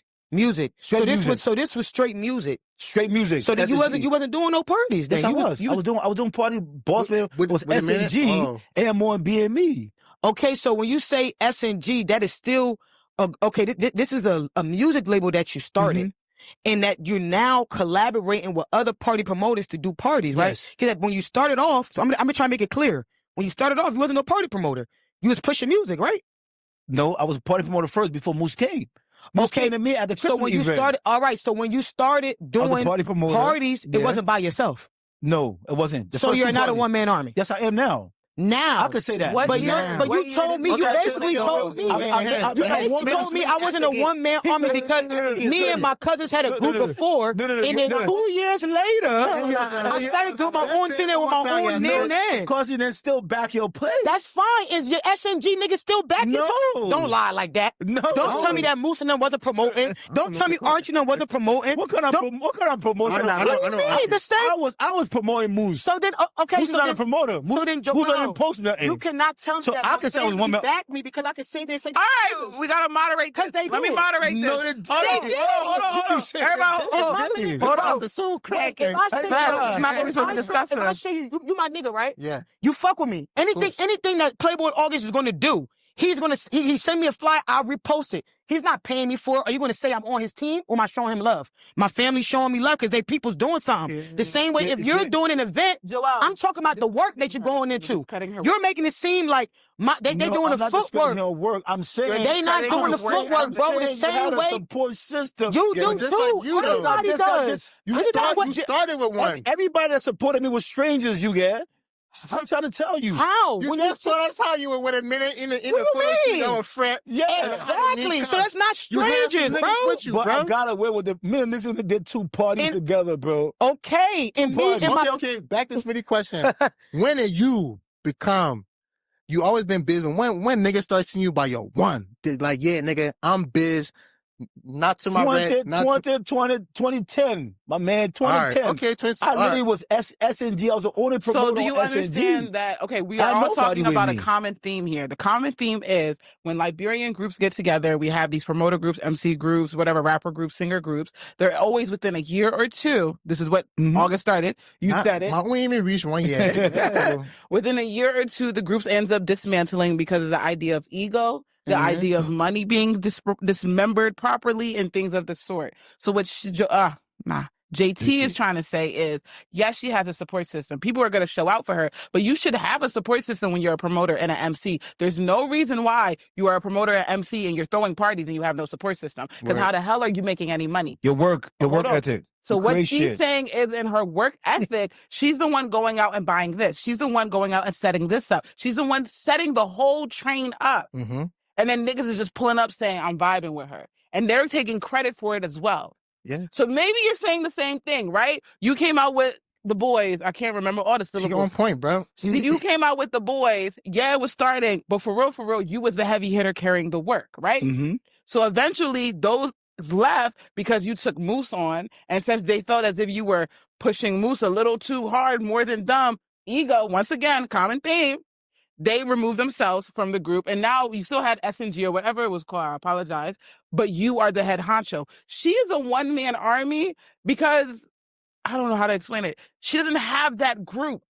So this was straight music. Straight music. So then you wasn't doing no parties. Then Yes, I was doing party. Boss man was SNG, AMO and BME. Okay, so when you say SNG, that is still okay. This is a music label that you started. And that you're now collaborating with other party promoters to do parties, right? Because when you started off, so I'm gonna try to make it clear. When you started off, you wasn't a party promoter. You was pushing music, right? No, I was a party promoter first before Moose came. Moose came to me at the Christmas when you event. started, all right. So when you started doing parties, it wasn't by yourself. No, it wasn't. So you're not a one-man army. Yes, I am now. Now I could say that. But you told me, you basically told me. You told me I wasn't a one-man army because me and my cousins had a group before, and then 2 years later, I started doing my own thing with my own name. Because you didn't still back your play. That's fine. Is your SNG nigga still back your play? Don't lie like that. No. Don't tell me that Moose and them wasn't promoting. Don't tell me Archie and them wasn't promoting. What kind of promotion? I know. The same. I was promoting Moose. So then, okay. Moose is not a promoter. Moose didn't post nothing. You cannot tell me that I can say I was one man. Back me because I can say this. All right, we gotta moderate because Let me moderate this. No, Hold on. Everybody, hold on. It's so cracking. If I say you my nigga, right? Yeah. You fuck with me. Anything that Playboy August is going to do, He's gonna he send me a flyer, I'll repost it. He's not paying me for it. Are you gonna say I'm on his team or am I showing him love? My family's showing me love because they people's doing something. Yeah. The same way if you're doing an event, Joel, I'm talking about the work that you're going into. You're making it seem like they doing the footwork. Work. I'm saying they not doing the footwork, bro. The same way. Support system. You do just too. like you Everybody does. You started with one. Everybody that supported me was strangers, you get. I'm trying to tell you. How? You just told us how you were with a minute in the photo shoot. You were friend. Yeah, exactly. So that's not strangers, bro. With you, but bro. I got away with the minute niggas did 2 parties together, bro. Okay. Okay. Back to this really question. When did you become? You always been biz. When niggas start seeing you by your one, like yeah, nigga, I'm biz. Not to my 2010, my man, 2010. Right, okay, I literally was SNG. I was the only promoter. So do you understand that? Okay, we are all talking about a common theme here. The common theme is when Liberian groups get together, we have these promoter groups, MC groups, whatever, rapper groups, singer groups. They're always within a year or two. This is what August started. You said it. We ain't even reached 1 year. Within a year or two, the groups ends up dismantling because of the idea of ego. The idea of money being dismembered properly and things of the sort. So what JT is trying to say is, yes, she has a support system. People are going to show out for her, but you should have a support system when you're a promoter and an MC. There's no reason why you are a promoter and MC and you're throwing parties and you have no support system. Because how the hell are you making any money? Your work ethic. So what she's saying is in her work ethic, she's the one going out and buying this. She's the one going out and setting this up. She's the one setting the whole train up. Mm-hmm. And then niggas is just pulling up saying, I'm vibing with her. And they're taking credit for it as well. Yeah. So maybe you're saying the same thing, right? You came out with the boys. I can't remember all the syllables. She on point, bro. You came out with the boys. Yeah, it was starting. But for real, you was the heavy hitter carrying the work, right? Mm-hmm. So eventually those left because you took Moose on. And since they felt as if you were pushing Moose a little too hard, more than dumb, ego, once again, common theme. They removed themselves from the group, and now you still had SNG or whatever it was called. I apologize, but you are the head honcho. She is a one-man army because I don't know how to explain it. She doesn't have that group.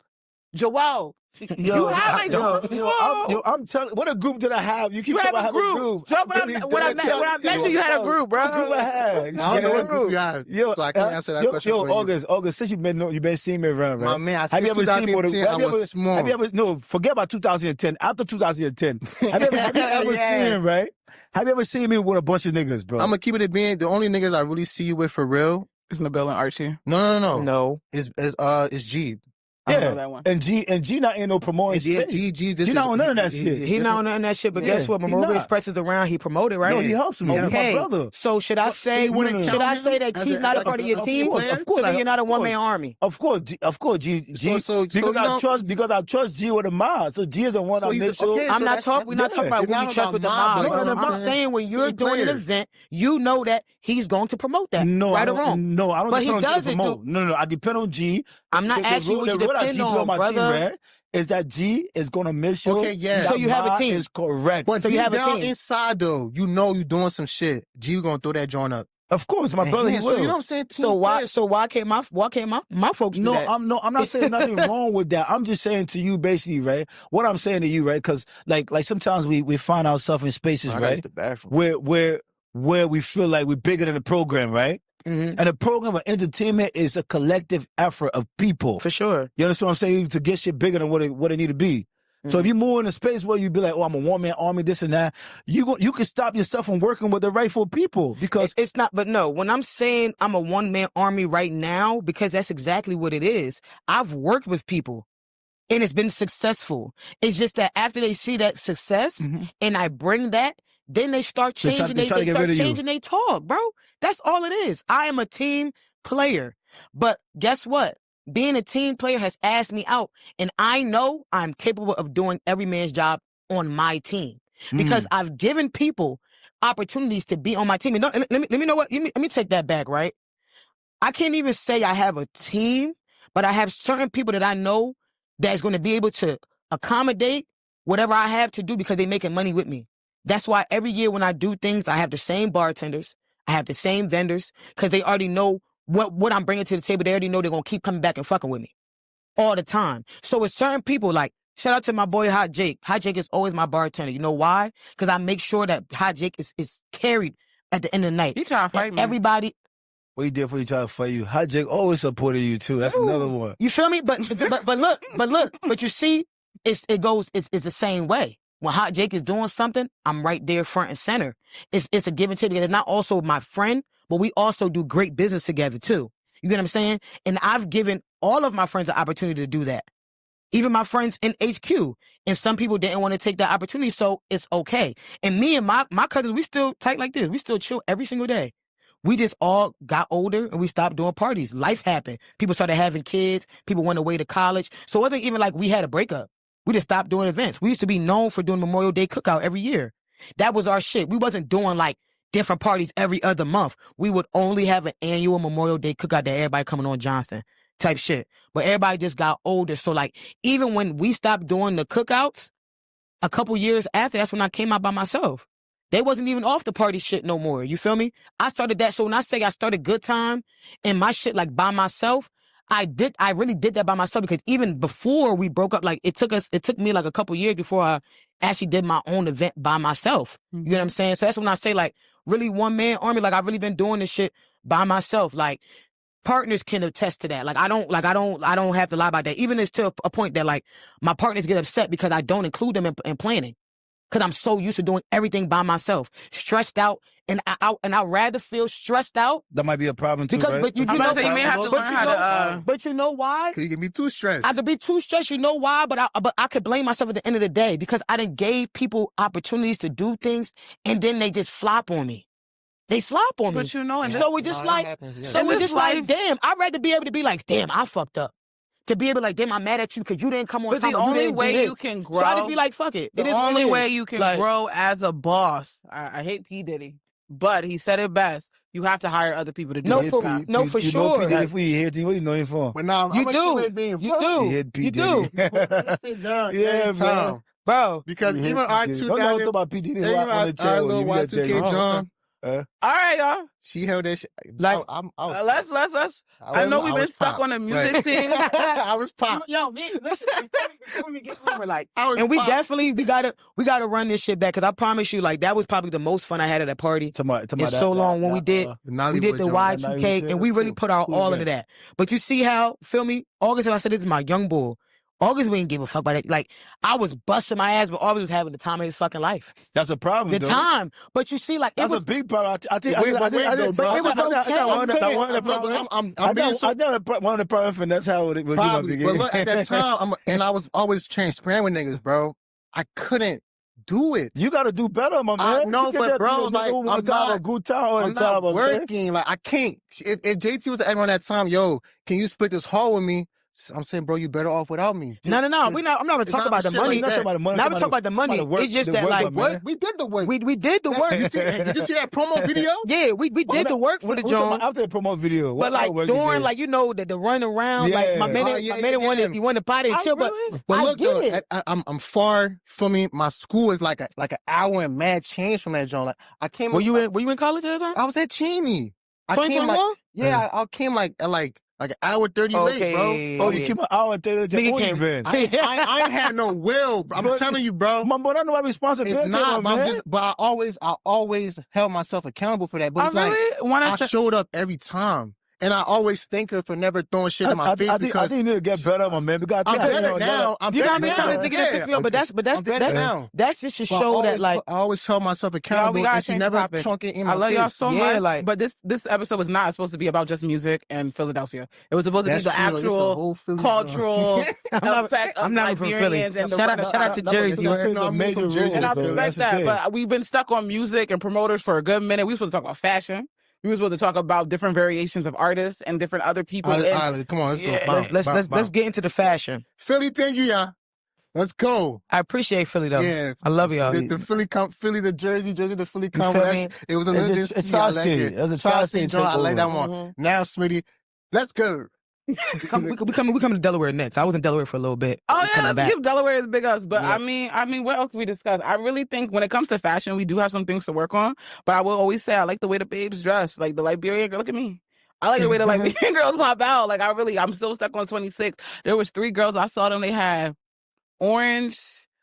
Joel, you have a group. I'm telling. What a group did I have? You keep saying I have a group. Joe, when I met you, you had a group, bro. What group I had? I don't know what group you have, so I can't answer that question. August, since you've been seeing me around, right? My man, I said 2010, I was small. Have you ever, no, forget about 2010. After 2010, have you ever seen, right? Have you ever seen me with a bunch of niggas, bro? I'm gonna keep it at being the only niggas I really see you with for real. Is Nabil and Archie? No. It's G. I don't know that one. And G not in no promoting shit. G not on none of that shit. He not on none of that shit, but guess what? Memorial Expresses around, he promoted, right? No, he helps me. Okay. My brother. So should I say that he's not a part of your team? Of course, you're not a one-man army. Of course, G. Because I trust G with the mob. So G is the one I'm we're not talking about who you trust with the mob. I'm saying when you're doing an event, you know that he's going to promote that. Right or wrong? No, I don't depend on G to promote. No, I depend on G. I'm not asking what you depend on, brother. Team, is that G is going to miss you. Okay, yeah. So you have a team. Is correct. But so you have a team. Inside, though, you know you're doing some shit. G going to throw that joint up. Of course, my brother, he will. So you know what I'm saying? So why can't my folks do that? I'm not saying nothing wrong with that. I'm just saying to you, basically, right? What I'm saying to you, right? Because like sometimes we find ourselves in spaces, right? The bathroom. Where we feel like we're bigger than the program, right? Mm-hmm. And the program of entertainment is a collective effort of people. For sure. You understand what I'm saying? To get shit bigger than what it need to be. Mm-hmm. So if you move in a space where you be like, oh, I'm a one-man army, this and that, you can stop yourself from working with the rightful people because it's not. But no, when I'm saying I'm a one-man army right now, because that's exactly what it is. I've worked with people and it's been successful. It's just that after they see that success and I bring that, then they start changing. They start changing their talk, bro. That's all it is. I am a team player. But guess what? Being a team player has asked me out. And I know I'm capable of doing every man's job on my team. Because I've given people opportunities to be on my team. And let me know what. Let me take that back, right? I can't even say I have a team, but I have certain people that I know that's going to be able to accommodate whatever I have to do because they're making money with me. That's why every year when I do things, I have the same bartenders, I have the same vendors, because they already know what I'm bringing to the table. They already know they're going to keep coming back and fucking with me all the time. So with certain people, like Shout out to my boy Hot Jake. Hot Jake is always my bartender. You know why? Because I make sure that Hot Jake is carried at the end of the night. He trying to fight me. Everybody. What he did for you, try to fight you. Hot Jake always supported you too. That's another one. You feel me? But look. But you see, it's the same way. When Hot Jake is doing something, I'm right there front and center. It's a give and take. It's not also my friend, but we also do great business together too. You get what I'm saying? And I've given all of my friends the opportunity to do that. Even my friends in HQ. And some people didn't want to take that opportunity, so it's okay. And me and my cousins, we still tight like this. We still chill every single day. We just all got older and we stopped doing parties. Life happened. People started having kids. People went away to college. So it wasn't even like we had a breakup. We just stopped doing events. We used to be known for doing Memorial Day cookout every year. That was our shit. We wasn't doing like different parties every other month. We would only have an annual Memorial Day cookout that everybody coming on Johnston type shit. But everybody just got older. So like, even when we stopped doing the cookouts, a couple years after, that's when I came out by myself. They wasn't even off the party shit no more. You feel me? I started that. So when I say I started good time and my shit like by myself, I really did that by myself, because even before we broke up, like it took me like a couple years before I actually did my own event by myself. You know what I'm saying? So that's when I say like really one man army, like I've really been doing this shit by myself. Like partners can attest to that. Like I don't have to lie about that. Even it's to a point that like my partners get upset because I don't include them in planning. Because I'm so used to doing everything by myself, stressed out, and I'd rather feel stressed out. That might be a problem too, because, right? But you may have to learn how to. But you know why? Because you can be too stressed. I could be too stressed. You know why? But I could blame myself at the end of the day, because I done gave people opportunities to do things, and then they just flop on me. They flop on me. But you know, and so it's just like, damn. I'd rather be able to be like, damn, I fucked up. To be able to like, damn, I'm mad at you because you didn't come on time. But the only way you can grow. So I just be like, fuck it. The only way you can grow as a boss. I hate P. Diddy, but he said it best. You have to hire other people to do it. For you sure. Know P. Diddy, if we hear what do you know him for? But now you do. Yeah, man. Bro. Because even our 2000. Don't know about P. Diddy. Our little Y2K John. All right, y'all. She held that shit. Like, let's. I know we've been stuck on the music thing. I was pop. Yo, man, listen. Before we get over, like, and we definitely we gotta run this shit back, because I promise you, like, that was probably the most fun I had at a party. It's so long when we did the Y2K, and we really put our all into that. But you see how, feel me? August, I said, this is my young bull. August, we didn't give a fuck about it. Like, I was busting my ass, but August was having the time of his fucking life. That's a problem, The time. But you see, like, that's a big problem. I think it was okay. I know one of the problems, and that's how it was. Probably. But look, at that time, and I was always transparent with niggas, bro. I couldn't do it. You got to do better, my man. I know, but bro, like, I'm not working. Like, I can't. If JT was around that time, yo, can you split this hall with me? I'm saying, bro, you better off without me. No. I'm not gonna talk about the money. Not talking about the money. It's just that, like, what? We did the work. We did the work. Did you see that promo video? Yeah, we did the work for the joint. After the promo video. But like during, like, you know, the run around, like my man wanted to potty and chill. But look, get it. I'm far from me. My school is like an hour and mad change from that joint. Like, I came. Were you in college at that time? I was at Cheney. I came 2021? I came like an hour 30 late, bro. Oh, you came an hour 30 late. I ain't had no will. I'm telling you, bro. But I know what responsibility. It's not. But I always held myself accountable for that. But it's I showed up every time. And I always thank her for never throwing shit in my face. I think you need to get better, my man. Because I'm better now. You got me trying to get this, but that's better now. That's just to show that, like, I always held myself accountable, and she never chunk it in my face. I love y'all so much. Like, but this episode was not supposed to be about just music and Philadelphia. It was supposed to be the actual cultural effect of Liberians. Shout out to Jersey. And I respect that. But we've been stuck on music and promoters for a good minute. We were supposed to talk about fashion. We were supposed to talk about different variations of artists and different other people. Come on, let's go. Let's get into the fashion. Philly, thank you, y'all. Let's go. I appreciate Philly, though. Yeah, I love y'all. The Philly, the Jersey, the Philly combo. It was a little bit. It was a tri-state. I like that one. Now, Smitty, let's go. we coming to Delaware next. I was in Delaware for a little bit. Oh yeah, let's give Delaware as big us. But yeah. I mean, what else can we discuss? I really think when it comes to fashion, we do have some things to work on. But I will always say I like the way the babes dress. Like the Liberian girl, look at me. I like the way the Liberian girls pop out. Like I'm still stuck on 26. There was 3 girls I saw them. They had orange.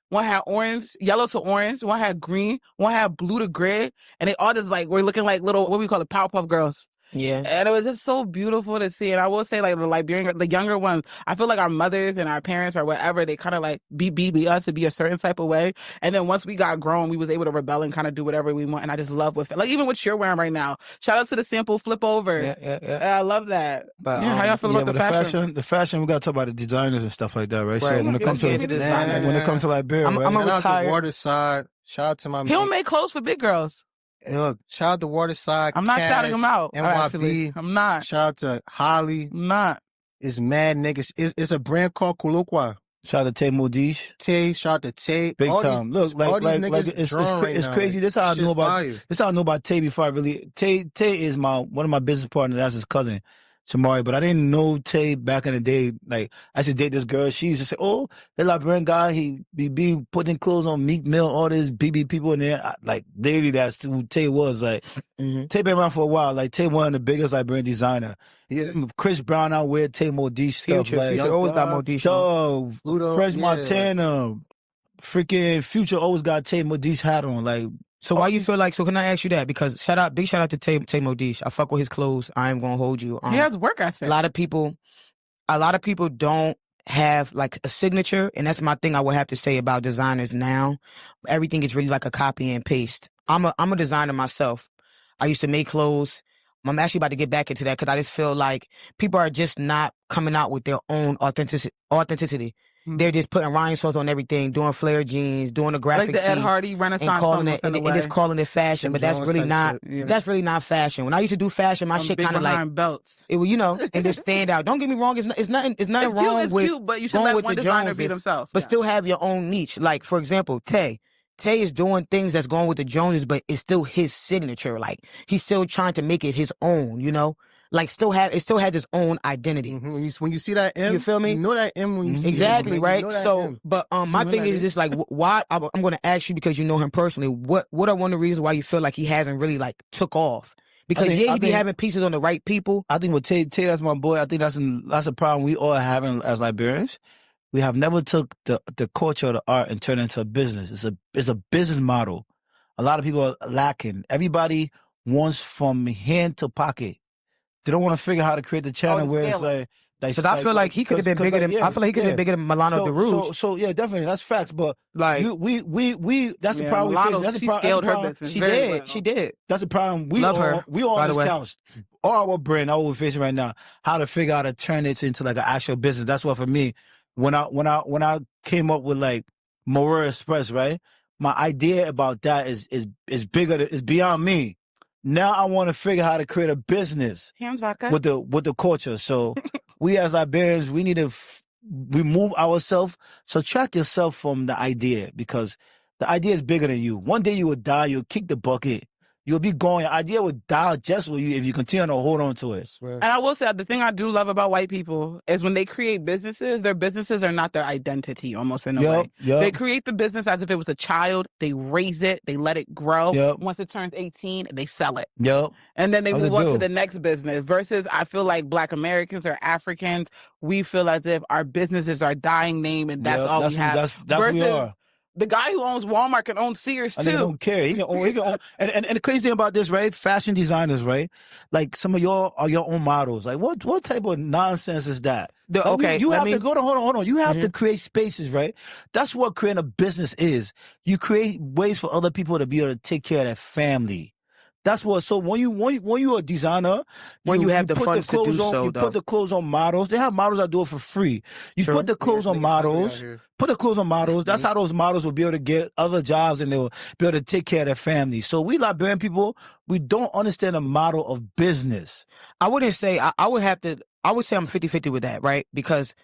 One had orange, yellow to orange. One had green. One had blue to gray. And they all just like, were looking like little, what we call it, Powerpuff Girls. Yeah. And it was just so beautiful to see. And I will say, like, the Liberian, the younger ones, I feel like our mothers and our parents or whatever, they kind of like be us to be a certain type of way. And then once we got grown, we was able to rebel and kind of do whatever we want. And I just love like even what you're wearing right now. Shout out to the sample flip over. Yeah. I love that. But, how y'all feel about the fashion? The fashion, we got to talk about the designers and stuff like that, right? Right. So when it comes to designers, when it comes to Liberia, I'm right? a Shout out retire. to Waterside. Shout out to my He don't make clothes for big girls. Hey, look, shout out to Waterside. I'm not shouting him out. NYB. Actually. I'm not. Shout out to Holly. I'm not. It's mad niggas. It's a brand called Kulukwa. Shout out to Tay Modish. Tay, shout out to Tay. Big all time. These, Look, all these niggas it's right now. crazy. This is how I Shit know about fire. this is how I know about Tay before I really Tay is one of my business partners, that's his cousin, Shamari. But I didn't know Tay back in the day. Like I used to date this girl. She used to say, "Oh, the Liberian guy, he be putting clothes on Meek Mill, all this BB people in there." Like literally, that's who Tay was. Like Tay been around for a while. Like Tay one of the biggest Liberian designer. Yeah, Chris Brown out with Tay Modish stuff. Future always got Modish. So Pluto, Fresh yeah. Montana, freaking Future always got Tay Modish hat on. Like, so why you feel like? So can I ask you that? Because big shout out to Tay Modish. I fuck with his clothes. I am gonna hold you. He has work ethic. A lot of people don't have like a signature, and that's my thing. I would have to say about designers now. Everything is really like a copy and paste. I'm a designer myself. I used to make clothes. I'm actually about to get back into that because I just feel like people are just not coming out with their own authenticity. Mm-hmm. They're just putting rhinestones on everything, doing flare jeans, doing a graphic like the Ed Hardy Renaissance and calling it, and just calling it fashion. But that's really not. Yeah. That's really not fashion. When I used to do fashion, my shit kind of like belts. It would, and just stand out. Don't get me wrong. It's nothing wrong it's with cute, but you should going let with one the designer Joneses, be themselves. but still have your own niche. Like for example, Tay is doing things that's going with the Joneses, but it's still his signature. Like he's still trying to make it his own. Like it still has its own identity. Mm-hmm. When you see that M, you feel me? You know that M when you see exactly it. Right. You know So, M. but my thing is just like why I'm going to ask you because you know him personally. What are one of the reasons why you feel like he hasn't really like took off? Because he be having pieces on the right people. I think with Tay, that's my boy. I think that's a problem we all having as Liberians. We have never took the culture of the art and turned it into a business. It's a business model. A lot of people are lacking. Everybody wants from hand to pocket. They don't want to figure out how to create the channel where it's like. Because I feel like he could have been bigger than. I feel like he could have been bigger than Milano DeRouge. So yeah, definitely that's facts. But like we that's the problem. Milano, That's the she problem. scaled her business. She did. That's the problem. We love her. We all on this couch. All our brain, all we're facing right now. How to figure out how to turn it into like an actual business. That's what for me. When I came up with like Morera Express, right? My idea about that is bigger. It's beyond me. Now I want to figure out how to create a business with the culture. So we as Liberians, we need to remove ourselves, subtract yourself from the idea because the idea is bigger than you. One day you will die. You'll kick the bucket. You'll be gone. Your idea will die just with you if you continue to hold on to it. And I will say, the thing I do love about white people is when they create businesses, their businesses are not their identity almost in a way. Yep. They create the business as if it was a child. They raise it. They let it grow. Yep. Once it turns 18, they sell it. Yep. And then they move on to the next business. Versus I feel like Black Americans or Africans, we feel as if our businesses are dying name and that's all we have. That's what we are. The guy who owns Walmart can own Sears too. And they don't care. He can own. And the crazy thing about this, right? Fashion designers, right? Like some of y'all are your own models. Like what type of nonsense is that? You have to hold on. You have to create spaces, right? That's what creating a business is. You create ways for other people to be able to take care of their family. That's what. So when you're a designer, you have the funds to do so, you put the clothes on models. They have models that do it for free. You put the clothes on models. Put the clothes on models. That's how those models will be able to get other jobs and they'll be able to take care of their families. So we Liberian people, we don't understand the model of business. I wouldn't say. I would say I'm 50-50 with that, right? Because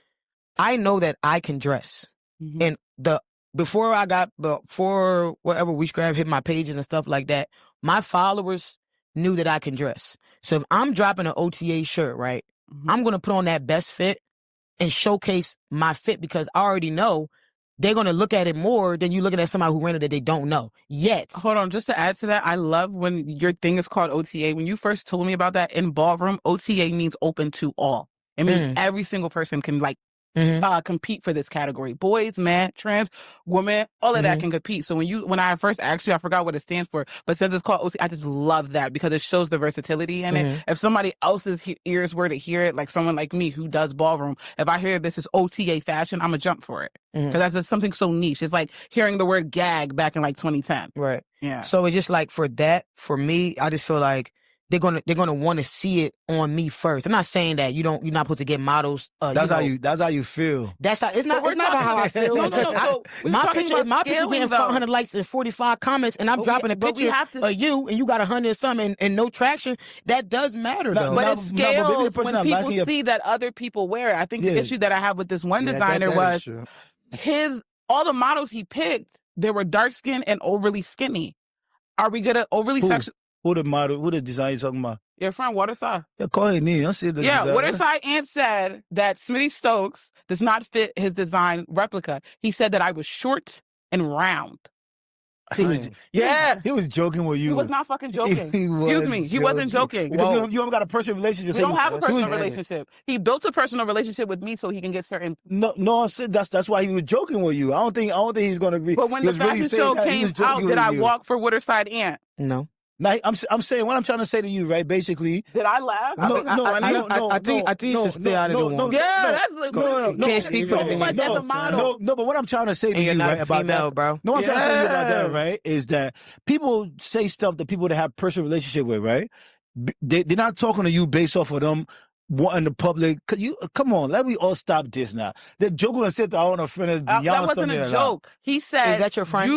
I know that I can dress, and before whatever we hit my pages and stuff like that, my followers knew that I can dress. So if I'm dropping an OTA shirt, right, I'm going to put on that best fit and showcase my fit because I already know they're going to look at it more than you looking at somebody who rented it they don't know yet. Hold on, just to add to that, I love when your thing is called OTA. When you first told me about that in ballroom, OTA means open to all. It means every single person can compete for this category. Boys, men, trans, women, all of that can compete. So when I first asked you, I forgot what it stands for, but since it's called OT, I just love that because it shows the versatility in it. If somebody else's ears were to hear it, like someone like me who does ballroom, if I hear this is OTA fashion, I'm gonna jump for it. Because that's just something so niche. It's like hearing the word gag back in like 2010. Right. Yeah. So it's just like for me, I just feel like they're gonna want to see it on me first. I'm not saying that you're not supposed to get models. That's how you feel. That's how it's not about how I feel. No. My picture getting 500 likes and 45 comments, and I'm dropping a picture of you, and you got 100 and something, and no traction. That does matter though. But it scales when people see that other people wear it. I think the issue that I have with this one designer was all the models he picked, they were dark skinned and overly skinny. Are we gonna overly sexual? Who the designer you talking about? Your friend Waterside. Yeah, call him in. I see the designer. Waterside Ant said that Smitty Stokes does not fit his design replica. He said that I was short and round. He was joking with you. He was not fucking joking. Excuse me. He wasn't joking. Because you haven't got a personal relationship. We don't have a personal relationship. He built a personal relationship with me so he can get certain. No, I said that's why he was joking with you. I don't think he's gonna be. But when the fashion show came out, did I walk for Waterside Ant? No. Now, I'm saying what I'm trying to say to you, right? Basically, did I laugh? I think you should stay out of the one. Can't speak for me. No, but what I'm trying to say to you, right, about that, bro. No, I'm trying to say to you about that, right, is that people say stuff that people that have personal relationship with, right? They're not talking to you based off of them wanting the public. Come on, let me all stop this now. The joke gonna sit there on a friend is beyond that wasn't a joke. He said, "Is that your friend?"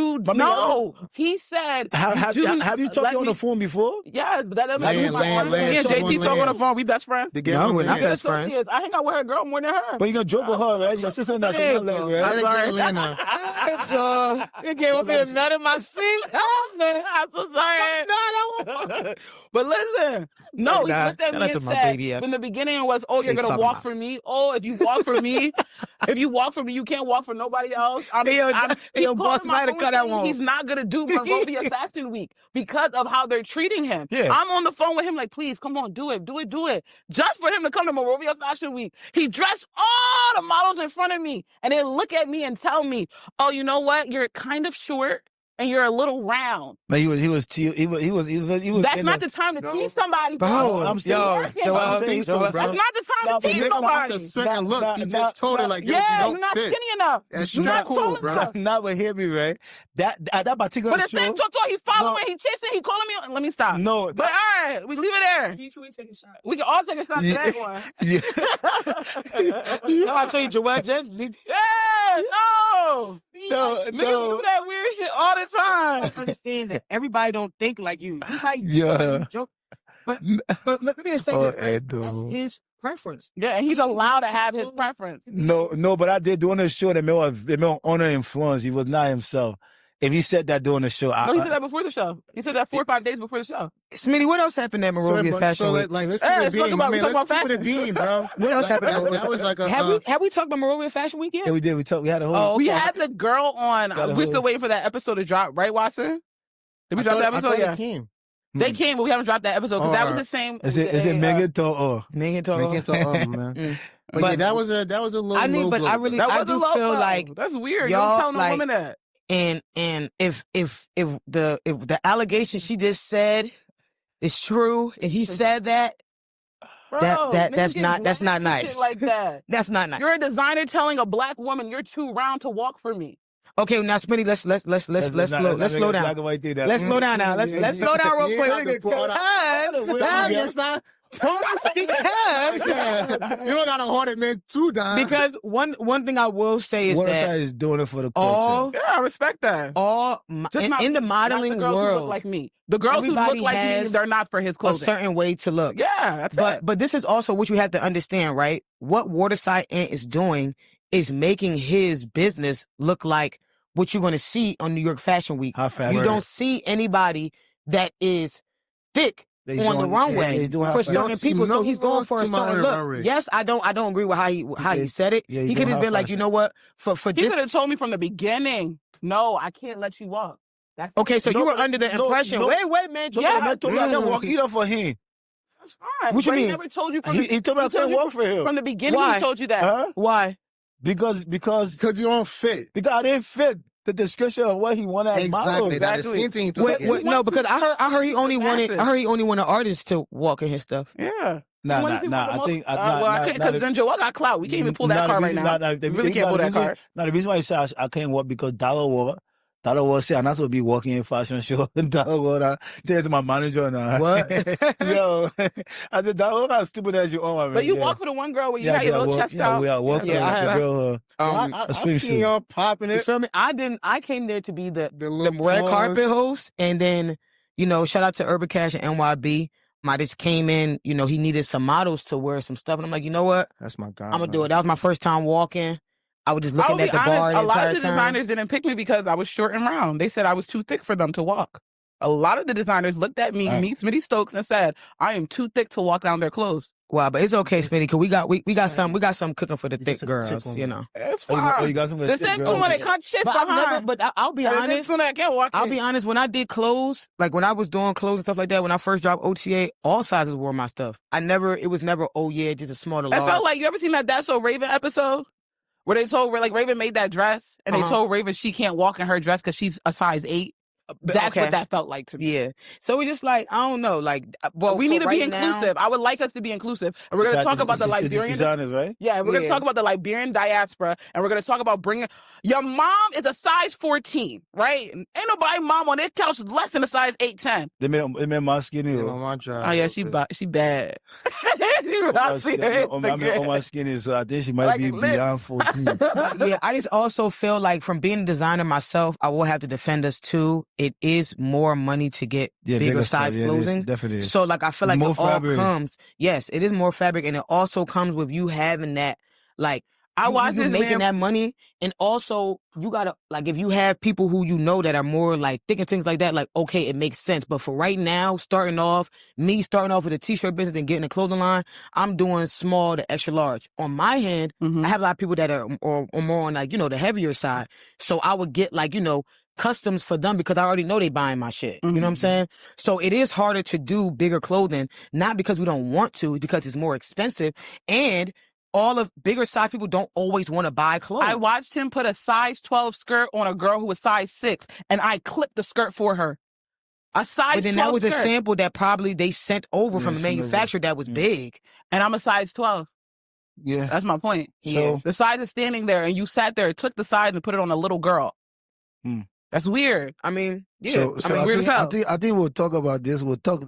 He said, "Have you talked on the phone before?" Yeah, but that doesn't mean JT talk on the phone. We best friends. No, we're not best friends. I hang out with her girl more than her. But you gonna joke with her, right? You gonna sit on that right? You came up here and nut in my seat. I'm so sorry. But listen, he looked at me and said, in the beginning it was, you're gonna walk for me. If you walk for me, you can't walk for nobody else. Boss might have cut that one. He's not gonna do Monrovia Fashion Week because of how they're treating him. Yeah. I'm on the phone with him like, please, come on, do it. Just for him to come to Monrovia Fashion Week. He dressed all the models in front of me and then look at me and tell me, you know what? You're kind of short. And you're a little round. But he was. That's not the time to tease somebody, bro. I'm sorry. Joel, that's not the time to tease nobody. A certain look. He just told her like, you you're don't not fit. skinny enough. That's not cool, bro. Not with hear me, right? That particular show. But the same Toto, he's following, he chasing, he calling me. Let me stop. No. But all right, we leave it there. Can we take a shot? We can all take a shot to that one. No, I tell you, Joel, just no. Niggas do that weird shit all the time. I understand that everybody don't think like you. Joke. But let me just say this. That's his preference. Yeah, and he's allowed to have his preference. No, but I did during the show that made honor influence. He was not himself. If he said that during the show, he said that before the show. He said that 4 or 5 days before the show. Smitty, what else happened at Monrovia Fashion Week? Let's keep it a beam, bro. What else happened? That was like a. Have we talked about Monrovia Fashion Week yet? Yeah, we did. We had a whole. We had the girl on. We're still waiting for that episode to drop, right, Watson? Did we drop that episode? Yeah. They came, but we haven't dropped that episode because that was the same. Is it Megan To'o? Megan To'o, man. But yeah, that was a little. I do feel like that's weird. You don't tell no woman that. And if the allegation she just said is true, and he said that, bro, that's not nice. Like that. That's not nice. You're a designer telling a black woman you're too round to walk for me. Okay, now Smitty, let's slow down. Let's slow down now. Let's slow down real quick. You don't gotta hold it, man, too down. Because one thing I will say is that is doing it for the culture. Yeah, I respect that. In the modeling the girls world, who look like me. The girls who look like me, they're not for his clothing. A certain way to look. Yeah, but this is also what you have to understand, right? What Waterside Ant is doing is making his business look like what you're going to see on New York Fashion Week. You don't see anybody that is thick on the runway for certain people. So he's going for a certain look. Yes, I don't agree with how he said it. He could have been like, you know what? For he this, could have told me from the beginning. No, I can't let you walk. Okay, so you were under the impression. Wait, man. I can't walk either for him. That's fine. What you mean? He never told you from he told me I couldn't walk for him. From the beginning, he told you that. Why? Because you don't fit. Because I didn't fit the description of what he wanted as model. Exactly. That's the same thing. Wait, no, because I heard he only wanted artists to walk in his stuff. Yeah. Nah. I think because then Joel got clout. We can't even pull that card right now. We really can't pull that card. Now the reason why I said I can't walk because Dollar War said I'm not supposed to be walking in fashion show. Dollar War, there's my manager now. What? Yo, I said Dollar War, how stupid as you are, man. But you walk for the one girl where you got your little chest out. Yeah, walk for the girl. I seen y'all popping it. You feel me? I came there to be the red carpet host, and then shout out to Urban Cash and NYB. I just came in, he needed some models to wear some stuff. And I'm like, you know what? That's my guy. I'm going to do it. That was my first time walking. I was just looking at the bar the entire time. A lot of the designers didn't pick me because I was short and round. They said I was too thick for them to walk. A lot of the designers looked at me, Smitty Stokes, and said, I am too thick to walk down their clothes. Wow, but it's okay, Smitty, because we got some cooking for the thick girls, It's fine. You got some the same one that cut shit behind. But I'll be honest. I'll be honest. When I did clothes, like when I was doing clothes and stuff like that, when I first dropped OTA, all sizes wore my stuff. It was never, oh yeah, just a small to large. I felt like, you ever seen that That's So Raven episode? Where they told, Raven made that dress, and they told Raven she can't walk in her dress because she's a size 8. That's what that felt like to me. Yeah. So it's just like, I don't know, we need to be inclusive. I would like us to be inclusive. And we're going to talk about the Liberian designers, right? Yeah, we're going to talk about the Liberian diaspora, and we're going to talk about bringing your mom is a size 14, right? Ain't nobody mom on their couch less than a size 8'10". They made my skinny. Oh yeah, she bad. On my skinny, so I think she might be beyond 14. Yeah, I just also feel like from being a designer myself, I will have to defend us too. It is more money to get bigger size clothing. Definitely. So I feel like it all comes. Yes, it is more fabric, and it also comes with you having that I watch this making that money, and also you gotta if you have people who that are more thick and things like that, okay, it makes sense. But for right now, starting off with a t-shirt business and getting a clothing line, I'm doing small to extra large. On my hand, I have a lot of people that are or more on the heavier side. So I would get customs for them because I already know they buying my shit. You know what I'm saying? So it is harder to do bigger clothing, not because we don't want to, because it's more expensive, and all of bigger size people don't always want to buy clothes. I watched him put a size 12 skirt on a girl who was size 6, and I clipped the skirt for her. A size 12 But then that was a sample that probably they sent over from a manufacturer that was big. And I'm a size 12. Yeah. That's my point. So the size is standing there, and you sat there, took the size, and put it on a little girl. That's weird. I mean, yeah. Weird as hell. I think we'll talk about this.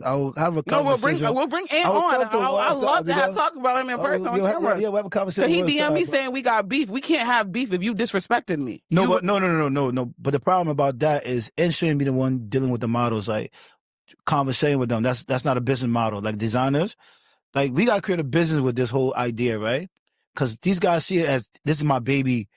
I'll have a conversation. No, we'll bring Ant on. I love to talk about him in person on camera. We'll have a conversation. So he DM'd me saying we got beef. We can't have beef if you disrespected me. No. But the problem about that is Ant shouldn't be the one dealing with the models. Conversating with them. That's not a business model. Designers, we gotta create a business with this whole idea, right? Because these guys see it as this is my baby.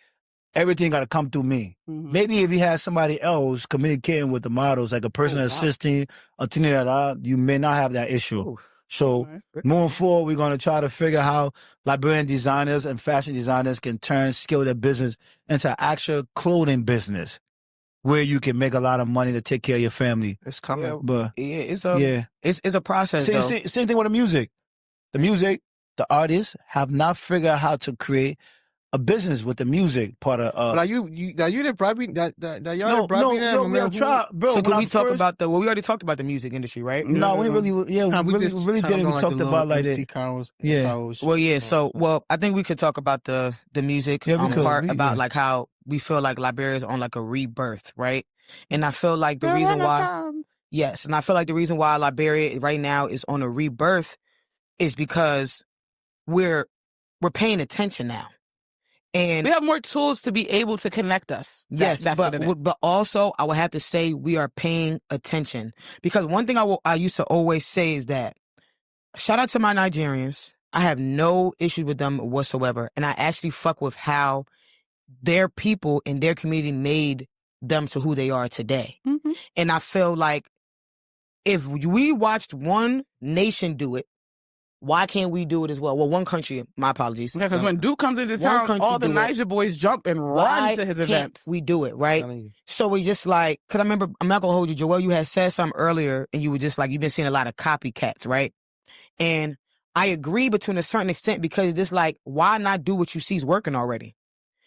Everything got to come through me. Maybe if you had somebody else communicating with the models, like a personal assistant, or thing like that, you may not have that issue. So moving forward, we're going to try to figure how Liberian designers and fashion designers can scale their business into actual clothing business where you can make a lot of money to take care of your family. It's coming. Yeah, but it's a process. Same thing with the music. The artists have not figured out how to create a business with the music part of. You didn't bribe me. That y'all bribe me. No, we tried, bro. So can we talk about we already talked about the music industry, right? No, we really didn't. We talked about So I think we could talk about the music part about how we feel like Liberia is on a rebirth, right? And I feel like the reason why Liberia right now is on a rebirth is because we're paying attention now. And we have more tools to be able to connect us. But also I would have to say we are paying attention, because one thing I used to always say is that shout out to my Nigerians. I have no issue with them whatsoever. And I actually fuck with how their people in their community made them to who they are today. And I feel like if we watched one nation do it, why can't we do it as well? Well, one country, my apologies. Because when Duke comes into town, all the Niger boys jump and run to his events. We do it, right? So we just because I remember, I'm not going to hold you, Joel, you had said something earlier, and you were just you've been seeing a lot of copycats, right? And I agree, but to a certain extent, because it's just why not do what you see is working already?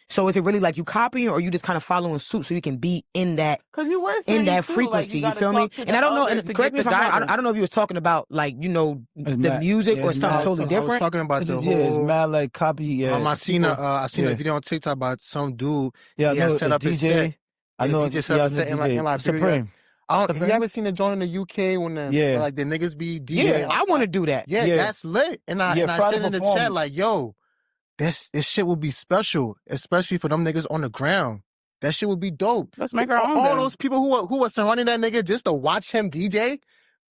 So is it really like you copying, or you just kind of following suit so you can be in that frequency? You feel me? And I don't know. And correct me if I'm wrong. I don't know if you was talking about like the music or something totally different. I was talking about the whole. It's mad like copy. Yeah, I seen a video on TikTok about some dude. Yeah, he had set up his set. I know. DJ set up his set in Liberia. Supreme. You ever seen the joint in the UK when like the niggas be DJ? Yeah, I want to do that. Yeah, that's lit. And I said in the chat like, yo, this shit would be special, especially for them niggas on the ground. That shit would be dope. Let's make our own. All those people who were surrounding that nigga just to watch him DJ.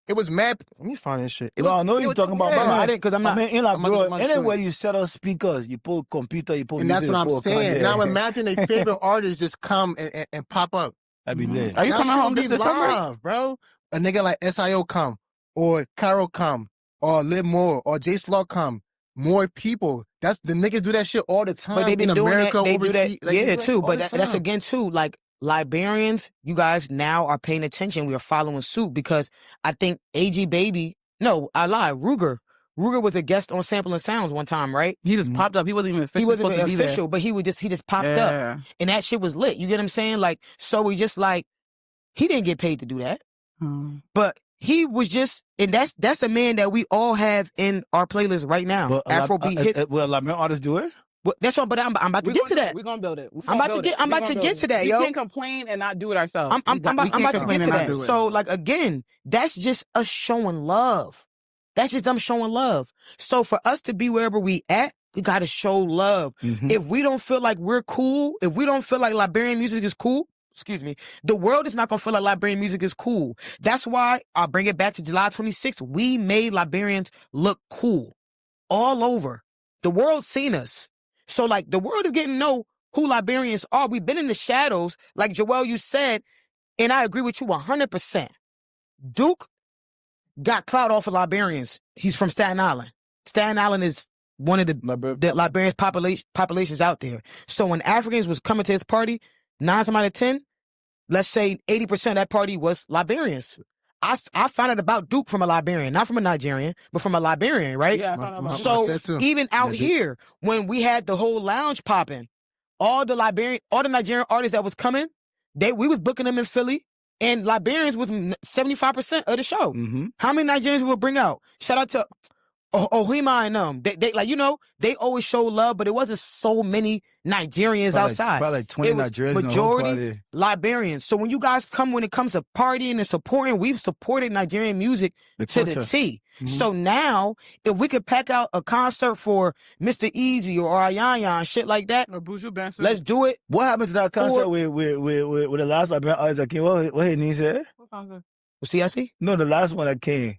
It was mad. Let me find this shit. I know you're talking about. I didn't, because I'm not. Bro, anywhere you set up speakers, you put computer, you put and music. And that's what I'm saying. Now imagine a favorite artist just come and pop up. That'd be lit. Are you coming home this December? Live, bro. A nigga like SIO come, or Carol come, or Lib Moore, or J Slug come. More people. That's the niggas do that shit all the time. But they've been in doing America, that. They overseas. do that. Yeah, too. But that's again too. Like Liberians, you guys now are paying attention. We are following suit because I think AG Baby. No, I lie. Ruger was a guest on Sampling Sounds one time, right? He just popped up. He wasn't even official. He wasn't even official, but he just popped up, and that shit was lit. You get what I'm saying? Like, so we just like he didn't get paid to do that, but he was just, and that's a man that we all have in our playlist right now. But Afrobeat hits. Will Liberian artists do it? Well, that's what. But I'm about to get to that. We're gonna build it. I'm about to get to that, yo. You can't complain and not do it ourselves. I'm about to get to that. So, like, again, that's just us showing love. That's just them showing love. So for us to be wherever we at, we got to show love. Mm-hmm. If we don't feel like we're cool, if we don't feel like Liberian music is cool, the world is not going to feel like Liberian music is cool. That's why I'll bring it back to July 26th. We made Liberians look cool all over. The world's seen us. So, like, the world is getting to know who Liberians are. We've been in the shadows, like Joel, you said, and I agree with you 100%. Duke got clout off of Liberians. He's from Staten Island. Staten Island is one of the Liberian populations out there. So when Africans was coming to his party, 9 times out of 10, let's say 80% of that party was Liberians. I found out about Duke from a Liberian, not from a Nigerian, but from a Liberian, right? Yeah, I found out about So even out here, when we had the whole lounge popping, all the Nigerian artists that was coming, we was booking them in Philly, and Liberians was 75% of the show. Mm-hmm. How many Nigerians would bring out? Shout out to Ohima and them. They like, they always show love, but it wasn't so many Nigerians outside. Probably like 20 Nigerians. Majority Liberians. So when you guys when it comes to partying and supporting, we've supported Nigerian music to the T. Mm-hmm. So now, if we could pack out a concert for Mr. Easy or Ayanya and shit like that, or Buju Benson, let's do it. What happened to that concert with the last Liberian artist that came? What his name said? What concert? Was CIC? No, the last one that came.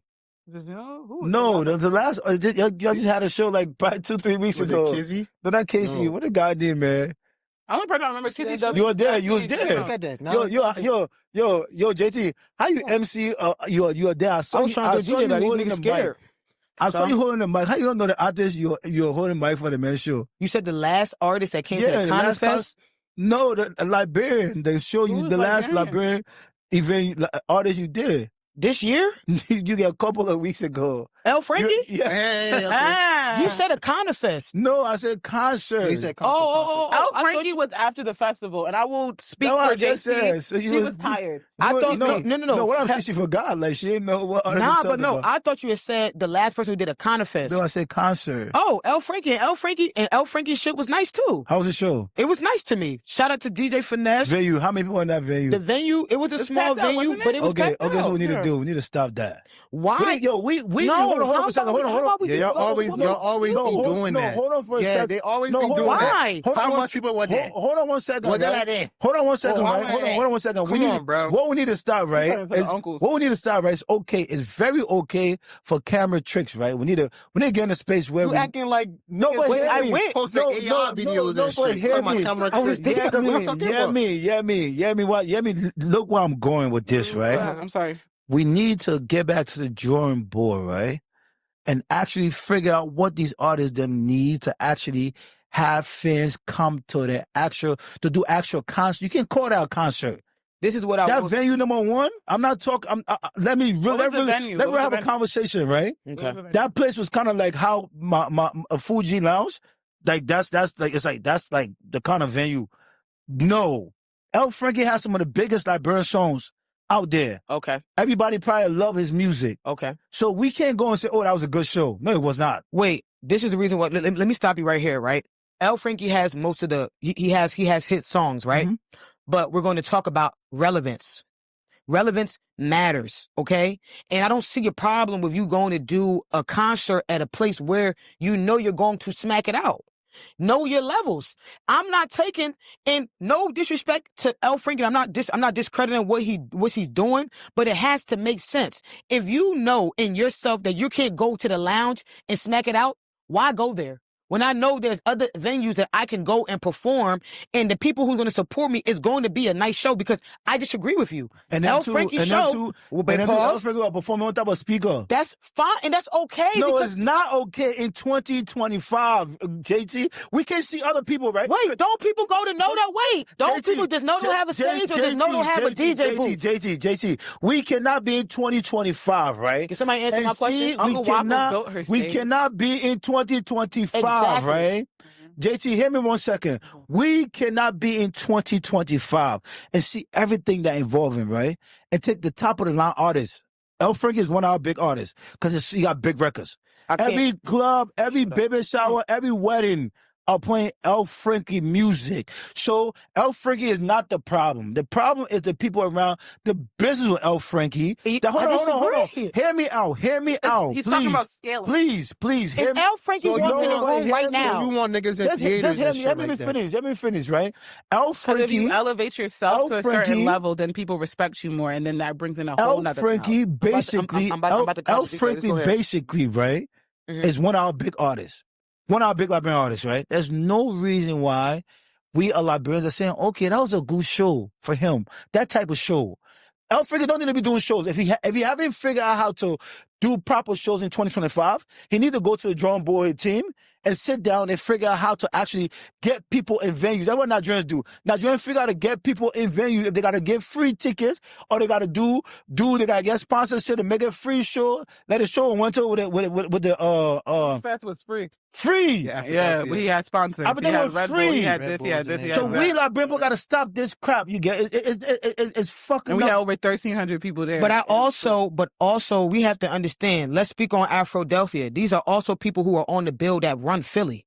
No, the last y'all just had a show like 2-3 weeks ago. Was it Kizzy? No, not Casey. No. What the guy did, man? I only person I remember Kizzy. You were there. You was there. Look at that. Yo, JT, how you MC? You were there. I saw you holding the mic. I saw you holding the mic. How you don't know the artist? You're holding the mic for the men's show. You said the last artist that came to the Candid Fest? No, the Liberian. They show you the last Liberian event artist you did. This year? You get a couple of weeks ago. El Frankie? Yeah. You said a Candid Fest. No, I said concert. He said concert. El Frankie was after the festival, and I will speak for JC. So she was tired. I thought no. What I'm saying, she forgot. Like she didn't know what. I thought you had said the last person who did a Candid Fest. No, I said concert. Oh, El Frankie and El Frankie's shit was nice too. How was the show? It was nice to me. Shout out to DJ Finesse. Venue. How many people in that venue? The venue. It was a small venue, but it was okay. Okay, so we need to do. We need to stop that. Why? Hold on for a second. Hold on. Yeah, y'all always be doing that. Hold on for a second. They always be doing that. How much people were there? Hold on 1 second. Was that like that? Hold on 1 second. Hold on 1 second. Come on, bro. What we need to stop, right? Is okay. It's very okay for camera tricks, right? We need to get in a space where you acting like no, but I went posting AI videos and shit. Hear me. Look where I'm going with this, right? I'm sorry. We need to get back to the drawing board, right? And actually figure out what these artists them need to actually have fans come to to do actual concert. You can call that a concert. This is what I venue number one. I'm not talking. Let me have a conversation, right? Okay. That place was kind of like how my Fuji Lounge. Like that's like that's like the kind of venue. No, El Frankie has some of the biggest Liberian songs out there. Okay. Everybody probably love his music. Okay. So we can't go and say, "Oh, that was a good show." No, it was not. Wait, this is the reason why. Let me stop you right here. Right, El Frankie has most of the he has hit songs, right? Mm-hmm. But we're going to talk about relevance. Relevance matters, okay? And I don't see a problem with you going to do a concert at a place where you know you're going to smack it out. Know your levels. I'm not taking, and no disrespect to El Frankie. I'm not discrediting what he's doing, but it has to make sense. If you know in yourself that you can't go to the lounge and smack it out, why go there? When I know there's other venues that I can go and perform, and the people who are going to support me is going to be a nice show, because I disagree with you. And El Frankie show will be El Frankie will perform on top of speaker. That's fine, and that's okay. No, it's not okay in 2025, JT. We can see other people, right? Wait, don't people go to know that? Wait, don't people just know to have a stage, or just know to have a DJ booth? JT, we cannot be in 2025, right? Can somebody answer my question? Uncle Whopper built her We stage. cannot be in 2025. Exactly. Right? JT, hear me 1 second. We cannot be in 2025 and see everything that involving, right? And take the top of the line artists. El Frankie is one of our big artists because he got big records. Every club, every baby shower, every wedding are playing El Frankie music. So El Frankie is not the problem. The problem is the people around the business with El Frankie. Hold on. Hear me out. He's talking about scale. Please, hear me. El Frankie walking in the room right now. You want niggas that Just hear me. Let me finish, right? El Frankie. If you elevate yourself to a certain level, then people respect you more, and then that brings in a whole nother Frankie crowd. basically, El Frankie basically, right, is one of our big artists. One of our big Liberian artists, right? There's no reason why we Liberians are saying, okay, that was a good show for him. That type of show. El Frankie don't need to be doing shows. If he haven't figured out how to do proper shows in 2025, he need to go to the drawing board team and sit down and figure out how to actually get people in venues. That's what Nigerians do. Nigerians figure out to get people in venues. If they got to get free tickets, or they got to they got to get sponsorship to make a free show. Let it show in winter with the Fest was free. Free. Yeah, but he had sponsors. Everything He had was Red Bull, free. he had this, he had this, he had So that. we Liberian people got to stop this crap. You get it's fucking. And we had over 1,300 people there. But also we have to understand, let's speak on Afrodelphia. These are also people who are on the bill that run Philly.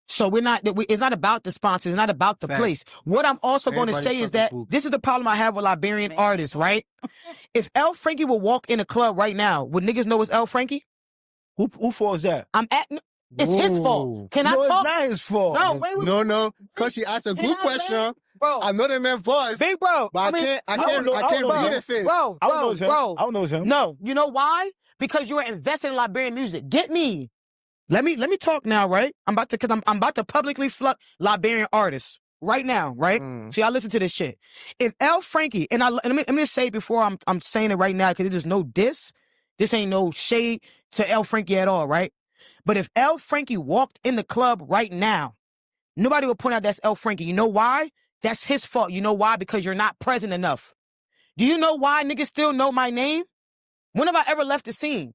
So it's not about the sponsors, it's not about the place. What I'm also going to say is that this is the problem I have with Liberian artists, right? If El Frankie would walk in a club right now, would niggas know it's El Frankie? Who fault is that? It's his fault. Can I talk? It's not his fault. No, wait. No. Because she asked a good question. Bro. I know that man voice. Big bro. But I can't read it fit. Bro. I don't know him. No, you know why? Because you're invested in Liberian music. Get me. Let me talk now, right? I'm about to publicly flood Liberian artists right now, right? So y'all listen to this shit. If El Frankie, and let me just say it before I'm saying it right now, because there's no diss. This ain't no shade to El Frankie at all, right? But if El Frankie walked in the club right now, nobody would point out that's El Frankie. You know why? That's his fault. You know why? Because you're not present enough. Do you know why niggas still know my name? When have I ever left the scene?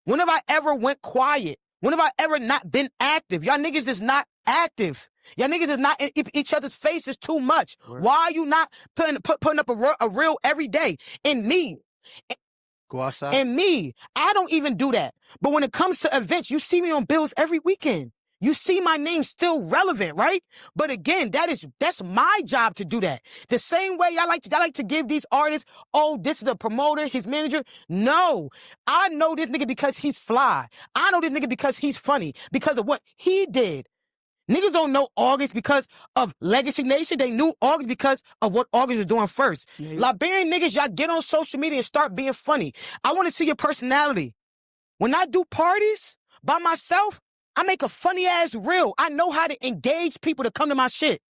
When have I ever went quiet? When have I ever not been active? Y'all niggas is not active. Y'all niggas is not in each other's faces too much. Why are you not putting up a reel every day? And me. Go outside. And me. I don't even do that. But when it comes to events, you see me on bills every weekend. You see my name still relevant, right? But again, that's my job to do that. The same way I like to give these artists, oh, this is the promoter, his manager. No, I know this nigga because he's fly. I know this nigga because he's funny, because of what he did. Niggas don't know August because of Legacy Nation. They knew August because of what August was doing first. Liberian niggas, y'all get on social media and start being funny. I want to see your personality. When I do parties by myself, I make a funny ass reel. I know how to engage people to come to my shit.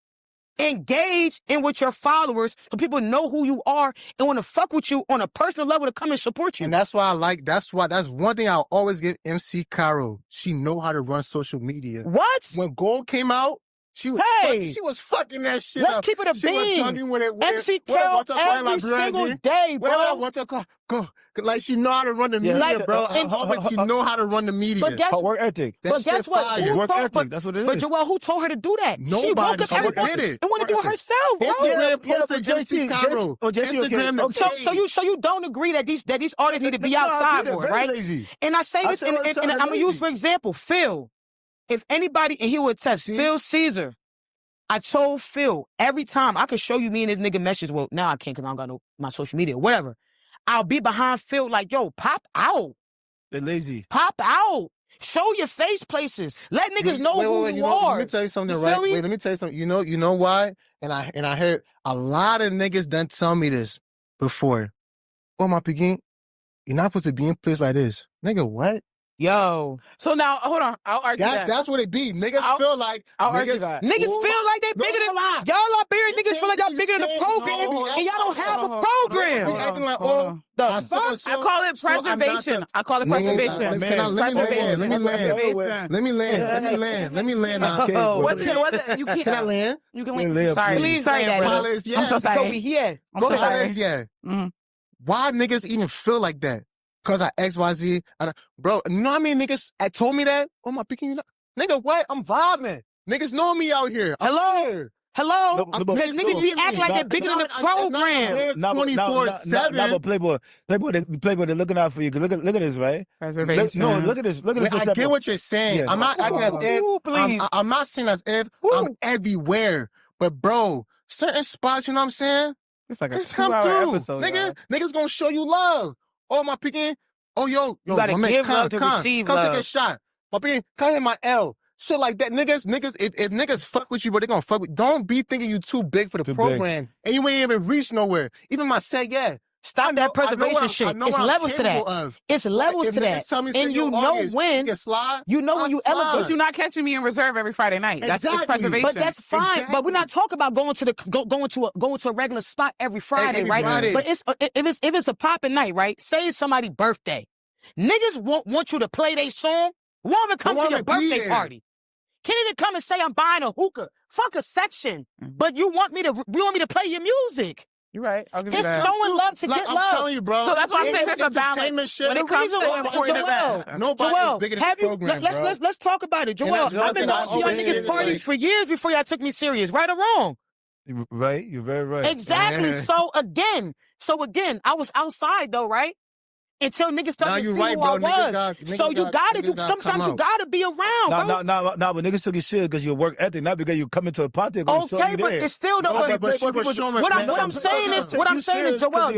Engage in with your followers so people know who you are and want to fuck with you on a personal level to come and support you. And that's why that's one thing I'll always give MC Caro. She know how to run social media. What? When Gold came out, She was fucking that shit let's up. keep it a She was bean. jogging with it. MC Kel every single day, bro. Whatever I want to go. Like she know how to run the media, bro. I hope that she know how to run the media. But guess work ethic. But guess what? Work ethic. That's what it is. But Joel, who told her to do that? Nobody. She woke up every morning and want to do it herself, bro. Instagram posted JC Cairo. Instagram. So you don't agree that these artists need to be outside more, right? Lazy. And I say this, and I'm gonna use for example, Phil. If anybody, and he would test, Phil Caesar. I told Phil every time I could show you me and this nigga message. Well, now I can't because I don't got my social media, whatever. I'll be behind Phil like, yo, pop out. They're lazy. Pop out. Show your face places. Let niggas know who you are. Let me tell you something, right? Wait, let me tell you something. You know why? And I heard a lot of niggas done tell me this before. Oh, my piggy, you're not supposed to be in a place like this. Nigga, what? Yo. So now, hold on. I'll argue that. That's what it be. Niggas feel like... argue that. Niggas feel like they bigger than... Y'all Liberian niggas feel like y'all bigger than the program, and y'all don't have a program. Be acting like, oh, the fuck? I call it preservation. I call it preservation. Let me land. You can't. Can I land? You can land. Sorry. Please, sorry, Daddy. I'm so sorry. Yeah. Go ahead. Yeah. Why niggas even feel like that? Cause I XYZ, bro. You know how many niggas told me that? Oh my picking you up, nigga. What? I'm vibing. Niggas know me out here. Hello. Because niggas be acting like they're bigger than the program. 24/7. Now, Playboy, they're looking out for you. Look at this, right? Preservation. Look at this. I get what you're saying. Yeah. I'm not acting as if. I'm not saying as if I'm everywhere. But bro, certain spots, you know what I'm saying? It's like just come through, episode, nigga. Niggas gonna show you love. Oh my picking. Oh yo, you gotta give love to receive love. Come take a shot. My picking. Come hit my L. Shit like that, niggas. If niggas fuck with you, but they gonna fuck with. Don't be thinking you too big for the program, and you ain't even reach nowhere. Even my set, yeah. Stop that preservation shit. It's levels to that. It's levels to that. And you know when. You know when you elevate. But you're not catching me in reserve every Friday night. That's preservation. But that's fine. Exactly. But we're not talking about going to a regular spot every Friday, right? Friday. But if it's a popping night, right? Say it's somebody's birthday. Niggas want you to play their song. Won't even come to your birthday party. Can't even come and say I'm buying a hookah. Fuck a section. But you want me to play your music. You're right. I'll give you it's that. showing love to get love. I'm telling you, bro. So that's why I'm saying there's a balance. When it comes to important events. Nobody's bigger than the program, bro. Let's talk about it. Joel, I've been going to y'all niggas parties for years before y'all took me serious. Right or wrong? Right. You're very right. Exactly. Yeah. So again, I was outside though, right? Until niggas started to see who I was. So you gotta do, sometimes you gotta be around, bro. No, but niggas took your shit because your work ethic, not because you come into a party. Okay, but it's still the what I'm saying is, Joel,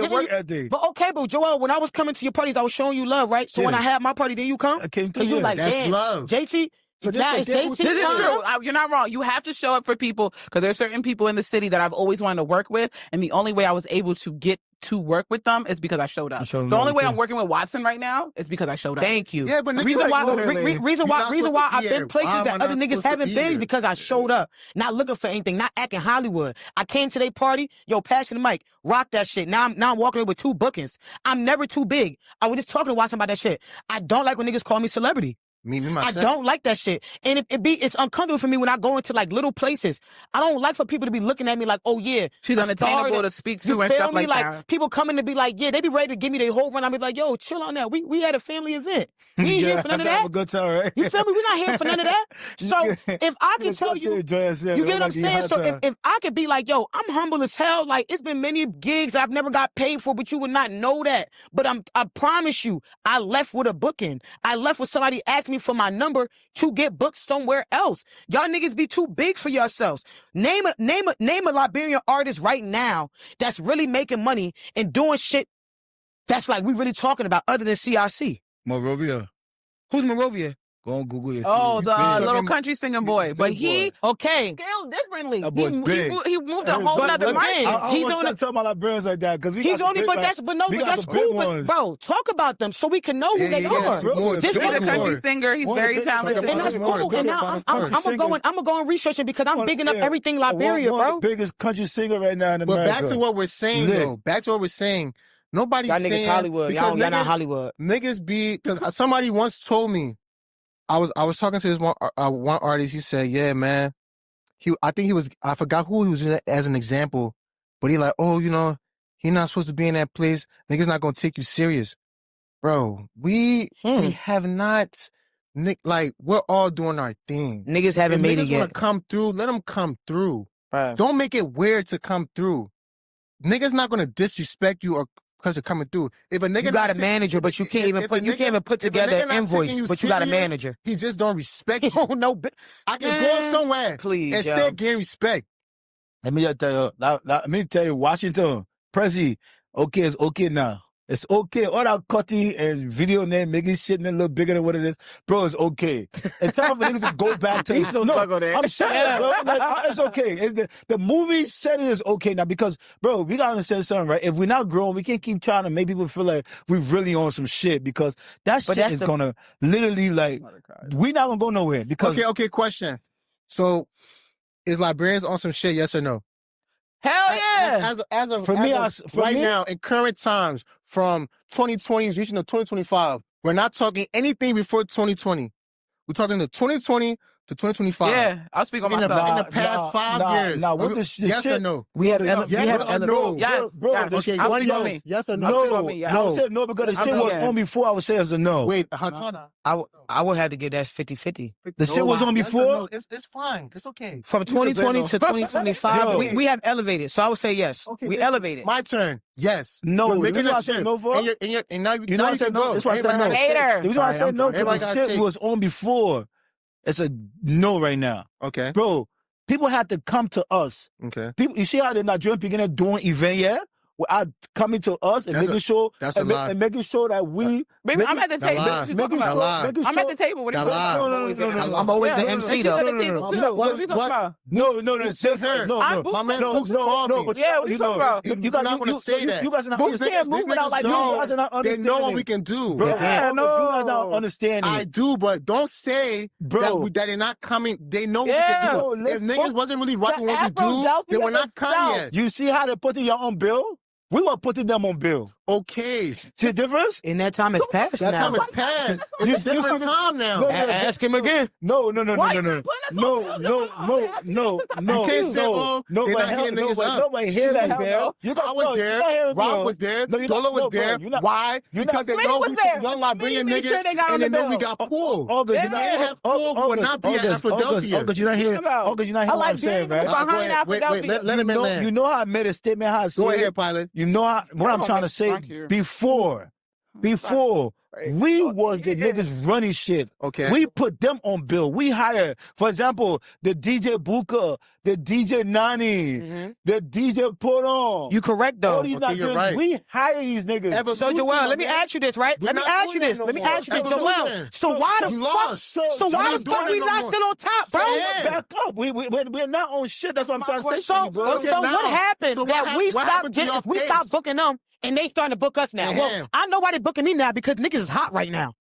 but Joel, when I was coming to your parties, I was showing you love, right? So when I had my party, then you come? I came to you. Like, that's love. JT, now it's JT. This is true. You're not wrong. You have to show up for people because there's certain people in the city that I've always wanted to work with, and the only way I was able to get to work with them is because I showed up. The only way I'm working with Watson right now is because I showed up. Thank you. Yeah, but reason why I've been places that other niggas haven't been is because I showed up. Not looking for anything, not acting Hollywood. I came to their party, yo, passing the mic, rock that shit. Now I'm walking away with 2 bookings. I'm never too big. I was just talking to Watson about that shit. I don't like when niggas call me celebrity. I don't like that shit. And it's uncomfortable for me when I go into like little places. I don't like for people to be looking at me like, oh yeah. She's unattainable to speak to and stuff like that. People coming to be like, yeah, they be ready to give me their whole run. I be like, yo, chill on that. We had a family event. We ain't here for none of that. Have a good time, right? You feel me? We're not here for none of that. So if I can tell you, you get what I'm saying? So if I could be like, yo, I'm humble as hell. Like it's been many gigs that I've never got paid for, but you would not know that. But I promise you, I left with a booking. I left with somebody asked me for my number to get booked somewhere else. Y'all niggas be too big for yourselves. Name a Liberian artist right now that's really making money and doing shit that's like we really talking about other than CRC. Morovia. Who's Morovia? Go on Google it. Oh, the little country singing boy. But he scaled differently. He moved a whole other market. He's only talking about Liberians like that because he's only, but that's cool. But bro, talk about them so we can know who they are. He's a country singer. He's very talented. And that's cool. And now I'm gonna go and research it because I'm bigging up everything Liberia, bro. One of the biggest country singer right now in America. But back to what we're saying, though. Back to what we're saying. Nobody's saying niggas Hollywood. Y'all not Hollywood. Niggas be because somebody once told me. I was talking to this one artist. He said, "Yeah, man, I think he was, I forgot who he was using as an example, but he like, oh, you know, he not supposed to be in that place. Niggas not gonna take you serious. Bro, we have not, like, we're all doing our thing. Niggas haven't made it yet. Niggas want to come through, let them come through. Don't make it weird to come through. Niggas not gonna disrespect you or because they're coming through. If a nigga you got a manager, but you can't even put together an invoice, but you got a manager. He just don't respect you. Oh no, I can go somewhere please, and still gain respect. Let me just tell you, Washington, Prezi, okay, it's okay now. It's okay. All that cutting and video name making shit a little bigger than what it is, bro. It's okay. It's time for niggas to go back to. I'm saying, bro. Like, it's okay. It's the movie setting is okay now because, bro, we gotta understand something, right? If we're not grown, we can't keep trying to make people feel like we really on some shit because that shit is gonna literally like we not gonna go nowhere. Because okay. Question. So, is Liberians on some shit? Yes or no? Hell yeah! Right now, in current times, from 2020 reaching to 2025, we're not talking anything before 2020. We're talking to 2020 to 2025. Yeah, I'll speak on myself. In the past 5 years. Yes or no? We have no. Bro, okay, I'll speak on me. Yes or no? I would say no because the shit was on before. I would say as a no. Wait, I would have to give that 50-50. The shit was on before? It's fine. It's okay. From 2020 to 2025, we have elevated. So I would say yes. Okay, we elevated. My turn. Yes. No. We're making a shit. No for? And now you said no. That's why I said no. Later. The reason why I said no because the shit was on before. It's a no right now. Okay. Bro, people have to come to us. Okay. People, you see how the Nigerian people are doing event, yeah? Without coming to us and making sure that we... Baby, I'm at the table. I'm at the table. What are you talking about? I'm always the MC, though. No, it's different. No. My man, but yeah, what you talking about? You guys not going to say that. You guys are not understanding. They know what we can do. Bro, you guys not understanding. I do, but don't say that they're not coming. They know what we can do. If niggas wasn't really rocking what we do, they were not coming yet. You see how they put in your own bill? We were putting them on bill. Okay. See the difference? In that time it's past now. That time is past. It's a different time now. Ask him again. No. You can't say, nobody hear that, man. I was there. Rob was there. Dolo was there. Why? Because they know we some young Liberian niggas and they know we got pulled. August, you not have pulled, we would not be at Philadelphia. August, you're not here. August, you're not here what I'm saying, man. Wait, let him in land. You know how I made a statement, how I said. Go ahead, pilot. You know what I'm trying to say? Before, we was the niggas running shit. Okay. We put them on bill. We hired, for example, the DJ Buka, the DJ Nani, the DJ Put On. You correct, though. You're right. We hire these niggas. So, Joel, let me ask you this, right? Let me ask you this, Joel. So why the fuck? So why the fuck we not still on top, bro? Back up. We're not on shit. That's what I'm trying to say. So what happened that we stopped booking them? And they starting to book us now. Well, I know why they booking me now because niggas is hot right now.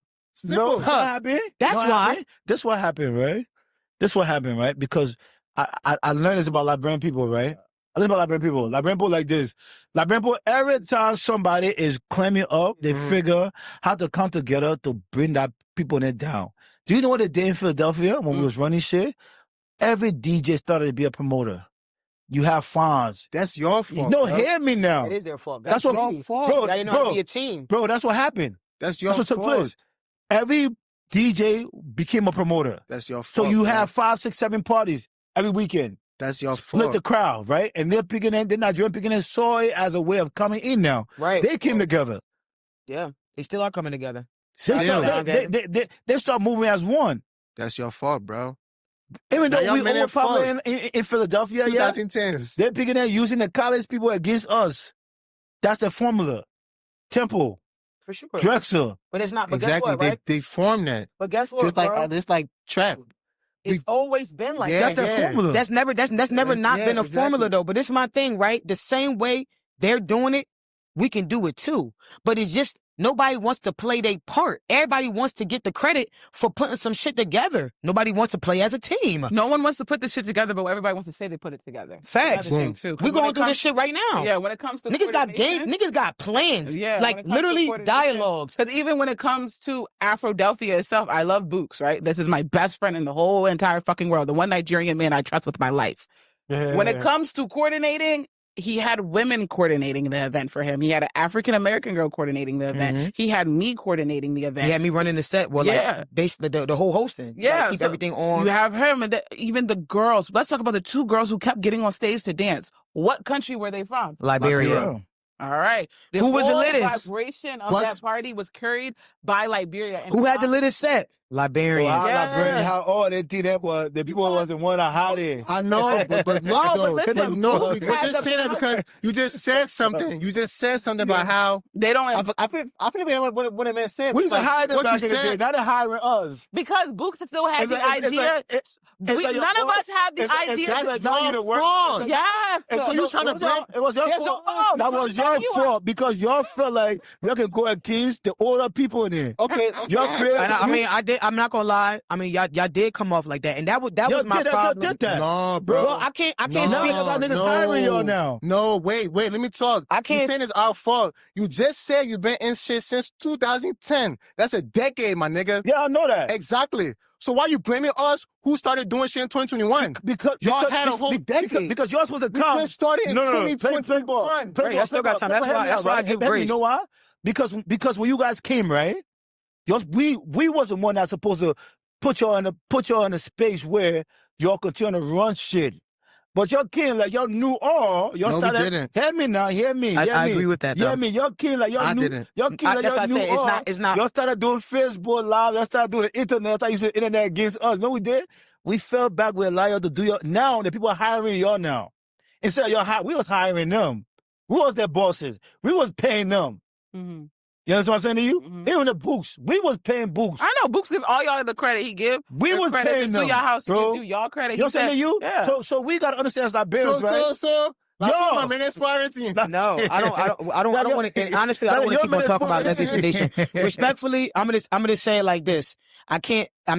No, what happened? That's why. This what happened, right? Because I learned this about Liberian people, right? I learned about Liberian people. Liberian people like this. Liberian people, every time somebody is climbing up, they figure how to come together to bring that people in it down. Do you know what they did in Philadelphia when we was running shit? Every DJ started to be a promoter. You have fans. That's your fault. No, hear me now. It is their fault. That's what your fault. Bro, you know how to be a team. Bro, that's what happened. That's your fault. Took place. Every DJ became a promoter. That's your fault. So you have 5, 6, 7 parties every weekend. That's your fault. Split the crowd, right? And they're Nigerian picking in, saw it as a way of coming in now. Right. They came together. Yeah. They still are coming together. They start moving as one. That's your fault, bro. Even though we overpowered in Philadelphia, 2010s. They're picking at using the college people against us. That's the formula. Temple. For sure. Drexel. But it's not. But exactly. Guess what, right? They formed that. But guess what, Just like trap. It's always been like that. That's the formula. That's never not been a formula though. But this is my thing, right? The same way they're doing it, we can do it too. But it's just Nobody wants to play their part. Everybody wants to get the credit for putting some shit together. Nobody wants to play as a team. No one wants to put this shit together, but everybody wants to say they put it together. Facts. We're going through this shit right now. Yeah, when it comes to niggas got plans. Yeah, like literally dialogues. Because even when it comes to Afrodelphia itself, I love Books, right? This is my best friend in the whole entire fucking world. The one Nigerian man I trust with my life. Yeah. When it comes to coordinating, he had women coordinating the event for him. He had an African-American girl coordinating the event. Mm-hmm. He had me coordinating the event. He had me running the set. Well, like, basically the whole hosting. Yeah. Like, keep everything on. You have him and even the girls. Let's talk about the 2 girls who kept getting on stage to dance. What country were they from? Liberia. All right. Who was the whole littest? Vibration of that party was carried by Liberia. And who had the littest set? Liberian. So Liberian, how all they think that was, the people wasn't want to hide it. I know, but listen, you're just saying that because you just said something. You just said something about how they don't. I think what a man said. We used to hire them back in the day. Now they're hiring us. Because Books still had the idea. None of us have the idea. That's not your fault. Yeah. And so you trying to blame? It was your fault. That was your fault because y'all felt like you can go against the older people in there. Okay. I mean, I'm not gonna lie. I mean, y'all did come off like that, and that was my problem. Did that. No, bro. I can't speak about niggas hiring y'all now. No, wait. Let me talk. I can't. You saying it's our fault. You just said you've been in shit since 2010. That's a decade, my nigga. Yeah, I know that. Exactly. So why you blaming us who started doing shit in 2021? Because y'all had a whole decade. Because y'all supposed to come. We just started in 2021. I still got time. That's why I give grace. You know why? Because when you guys came, right? We wasn't one that's supposed to put y'all in a space where y'all continue to run shit. But y'all came like y'all knew all. Y'all started. We didn't. Hear me now. Hear me. I agree with that. Hear me. Y'all came like y'all knew. Didn't. Y'all came like y'all knew all. It's not. Y'all started doing Facebook Live. Y'all started doing the internet. Y'all started using the internet against us. No, we did. We fell back with a y'all to do y'all. Now the people are hiring y'all now. Instead of y'all, we was hiring them. We was their bosses. We was paying them. Mm-hmm. You understand what I'm saying to you? Mm-hmm. Even the Books. We was paying Books. I know Books give all y'all the credit he give. We was paying them. To your house, bro. He give y'all credit. You know what I'm saying to you? Yeah. So we gotta understand as Liberians, right? My man inspiring team. No, I don't want to. And honestly, I don't want to keep on talking about Leslie Nation. Respectfully, I'm gonna say it like this. I'm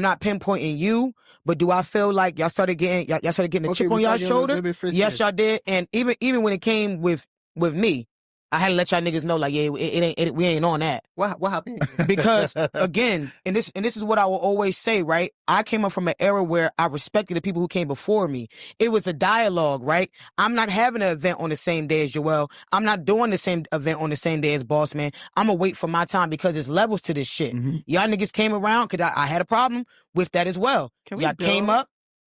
not pinpointing you, but do I feel like y'all started getting a chip on y'all shoulder? Yes, y'all did. And even when it came with me, I had to let y'all niggas know, like, yeah, we ain't on that. What happened? Because again, and this is what I will always say, right? I came up from an era where I respected the people who came before me. It was a dialogue, right? I'm not having an event on the same day as Joel. I'm not doing the same event on the same day as Boss Man. I'm gonna wait for my time because there's levels to this shit. Mm-hmm. Y'all niggas came around because I had a problem with that as well. Y'all came up,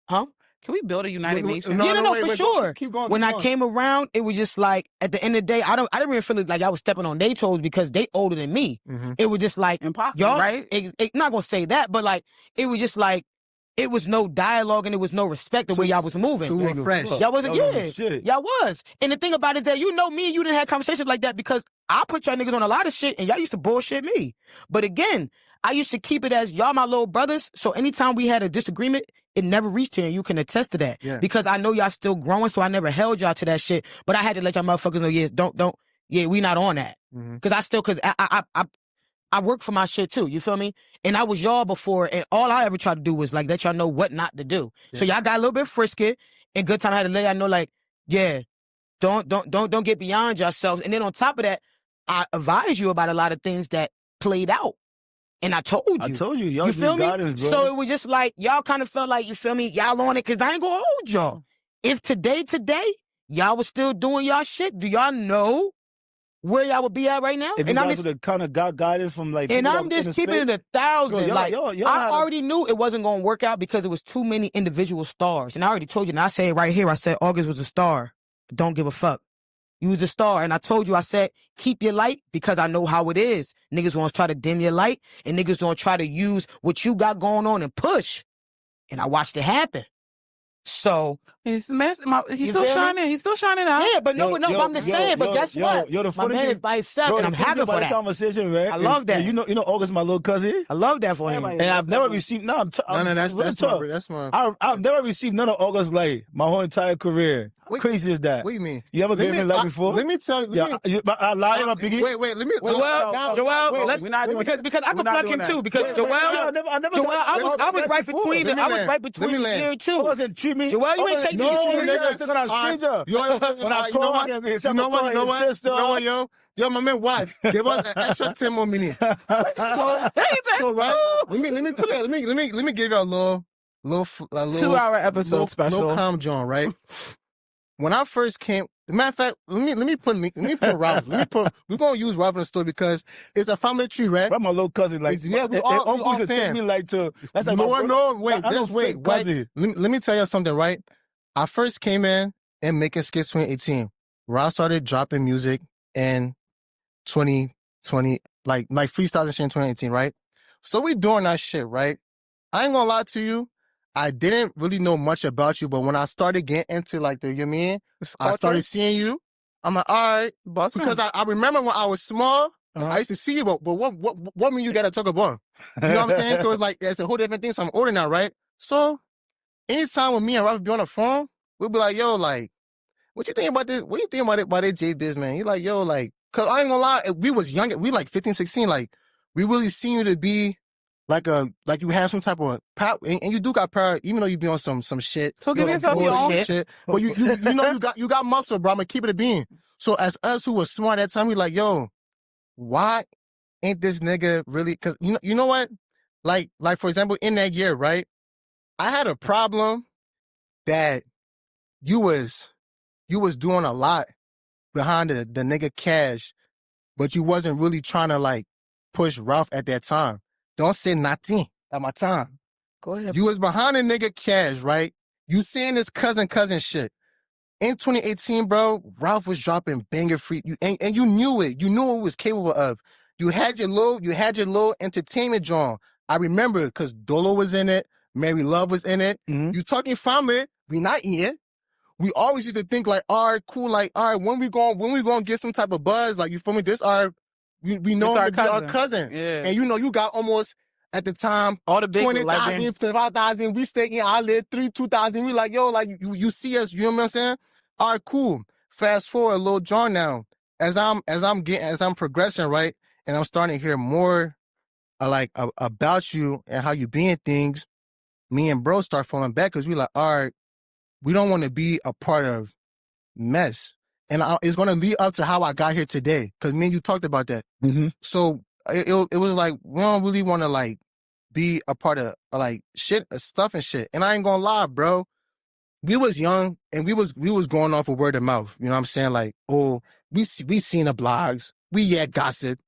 huh? Can we build a United Nations? No, for sure. Keep going. When I came around, it was just like, at the end of the day, I didn't really feel like I was stepping on their toes because they older than me. Mm-hmm. It was just like, impossible, y'all, right? Not gonna say that, but like, it was just like, it was no dialogue and it was no respect the way y'all was moving. So we were fresh. Y'all wasn't, y'all was. And the thing about it is that, me and you didn't have conversations like that because I put y'all niggas on a lot of shit and y'all used to bullshit me. But again, I used to keep it as y'all my little brothers. So anytime we had a disagreement, it never reached here, and you can attest to that. Yeah. Because I know y'all still growing, so I never held y'all to that shit. But I had to let y'all motherfuckers know, we not on that. Mm-hmm. Cause I work for my shit too, you feel me? And I was y'all before, and all I ever tried to do was like let y'all know what not to do. Yeah. So y'all got a little bit frisky, and good time I had to let y'all know, like, yeah, don't get beyond yourselves. And then on top of that, I advised you about a lot of things that played out. And I told you. Y'all you feel me? Guidance, bro. So it was just like, y'all kind of felt like, you feel me? Y'all on it, because I ain't going to hold y'all. If today, y'all was still doing y'all shit, do y'all know where y'all would be at right now? If you guys would have kind of got guidance from like... And I'm just keeping it 1,000. Like, I already knew it wasn't going to work out because it was too many individual stars. And I already told you, and I say it right here, I said August was a star. Don't give a fuck. You was a star. And I told you, I said, keep your light because I know how it is. Niggas want to try to dim your light and niggas want to try to use what you got going on and push. And I watched it happen. So he's still shining. He's still shining out. Yeah, but I'm just saying. But guess what? My man is by himself, and I'm happy for that conversation, man. I love that. You know, August, my little cousin. I love that for him. And I've never received. That's smart. I've never received none of August like my whole entire career. crazy is that? What do you mean? You ever been in love before? Let me tell you. I lie about Biggie. Wait. Let me. Joel, we're not doing because I can fuck him too. Because Joel, I was right between the ear too. I wasn't treat me. Joel, you ain't take me serious. When I call, you know what, yo, my man, watch. Give us an extra 10 more minutes. So right. Let me give you a little 2-hour episode special. Little calm John, right? When I first came, matter of fact, let me put Ralph. We're gonna use Ralph in the story because it's a family tree, right? I'm my little cousin, like we all take me like to. That's like wait. Right? Let me tell you something, right? I first came in and making skits 2018. Ralph started dropping music in 2020, like freestyles and shit in 2018, right? So we doing that shit, right? I ain't gonna lie to you. I didn't really know much about you, but when I started getting into like I started seeing you. I'm like, all right, because I remember when I was small, I used to see you, but what mean you gotta talk about? You know what I'm saying? So it's like it's a whole different thing. So I'm older now, right? So anytime when me and Ralph be on the phone, we'll be like, yo, like, what you think about this? What you think about this J-Biz, man? You're like, yo, like, cause I ain't gonna lie, we was young, we like 15, 16, like, we really seen you to be like you have some type of power, and you do got power, even though you be on some shit. So give yourself your own shit. But you know you got muscle, bro. I'm gonna keep it a bean. So as us who was smart at that time, we like, yo, why ain't this nigga really? Cause you know what? Like for example, in that year, right? I had a problem that you was doing a lot behind the nigga Cash, but you wasn't really trying to like push Ralph at that time. Don't say nothing at my time. Go ahead. You was behind the nigga Cash, right? You seeing this cousin shit. In 2018, bro, Ralph was dropping banger free, and you knew it. You knew what he was capable of. You had your little entertainment joint. I remember because Dolo was in it, Mary Love was in it. Mm-hmm. You talking family, we not eating. We always used to think like, all right, cool, like, all right, when we gonna get some type of buzz, like, you feel me? This we know him to be our cousin. Yeah. And you got almost, at the time, all the big 20,000, 5,000, we stay in our live 2,000. We like, yo, like, you see us, you know what I'm saying? All right, cool. Fast forward, Lil Jon now. As I'm progressing, right? And I'm starting to hear more about you and how you being things, me and bro start falling back because we like, all right, we don't want to be a part of mess. And it's going to lead up to how I got here today. Because me and you talked about that. Mm-hmm. So it was like, we don't really want to like be a part of like shit, stuff and shit. And I ain't going to lie, bro. We was young and we was going off of word of mouth. You know what I'm saying? Like, oh, we seen the blogs. We gossip.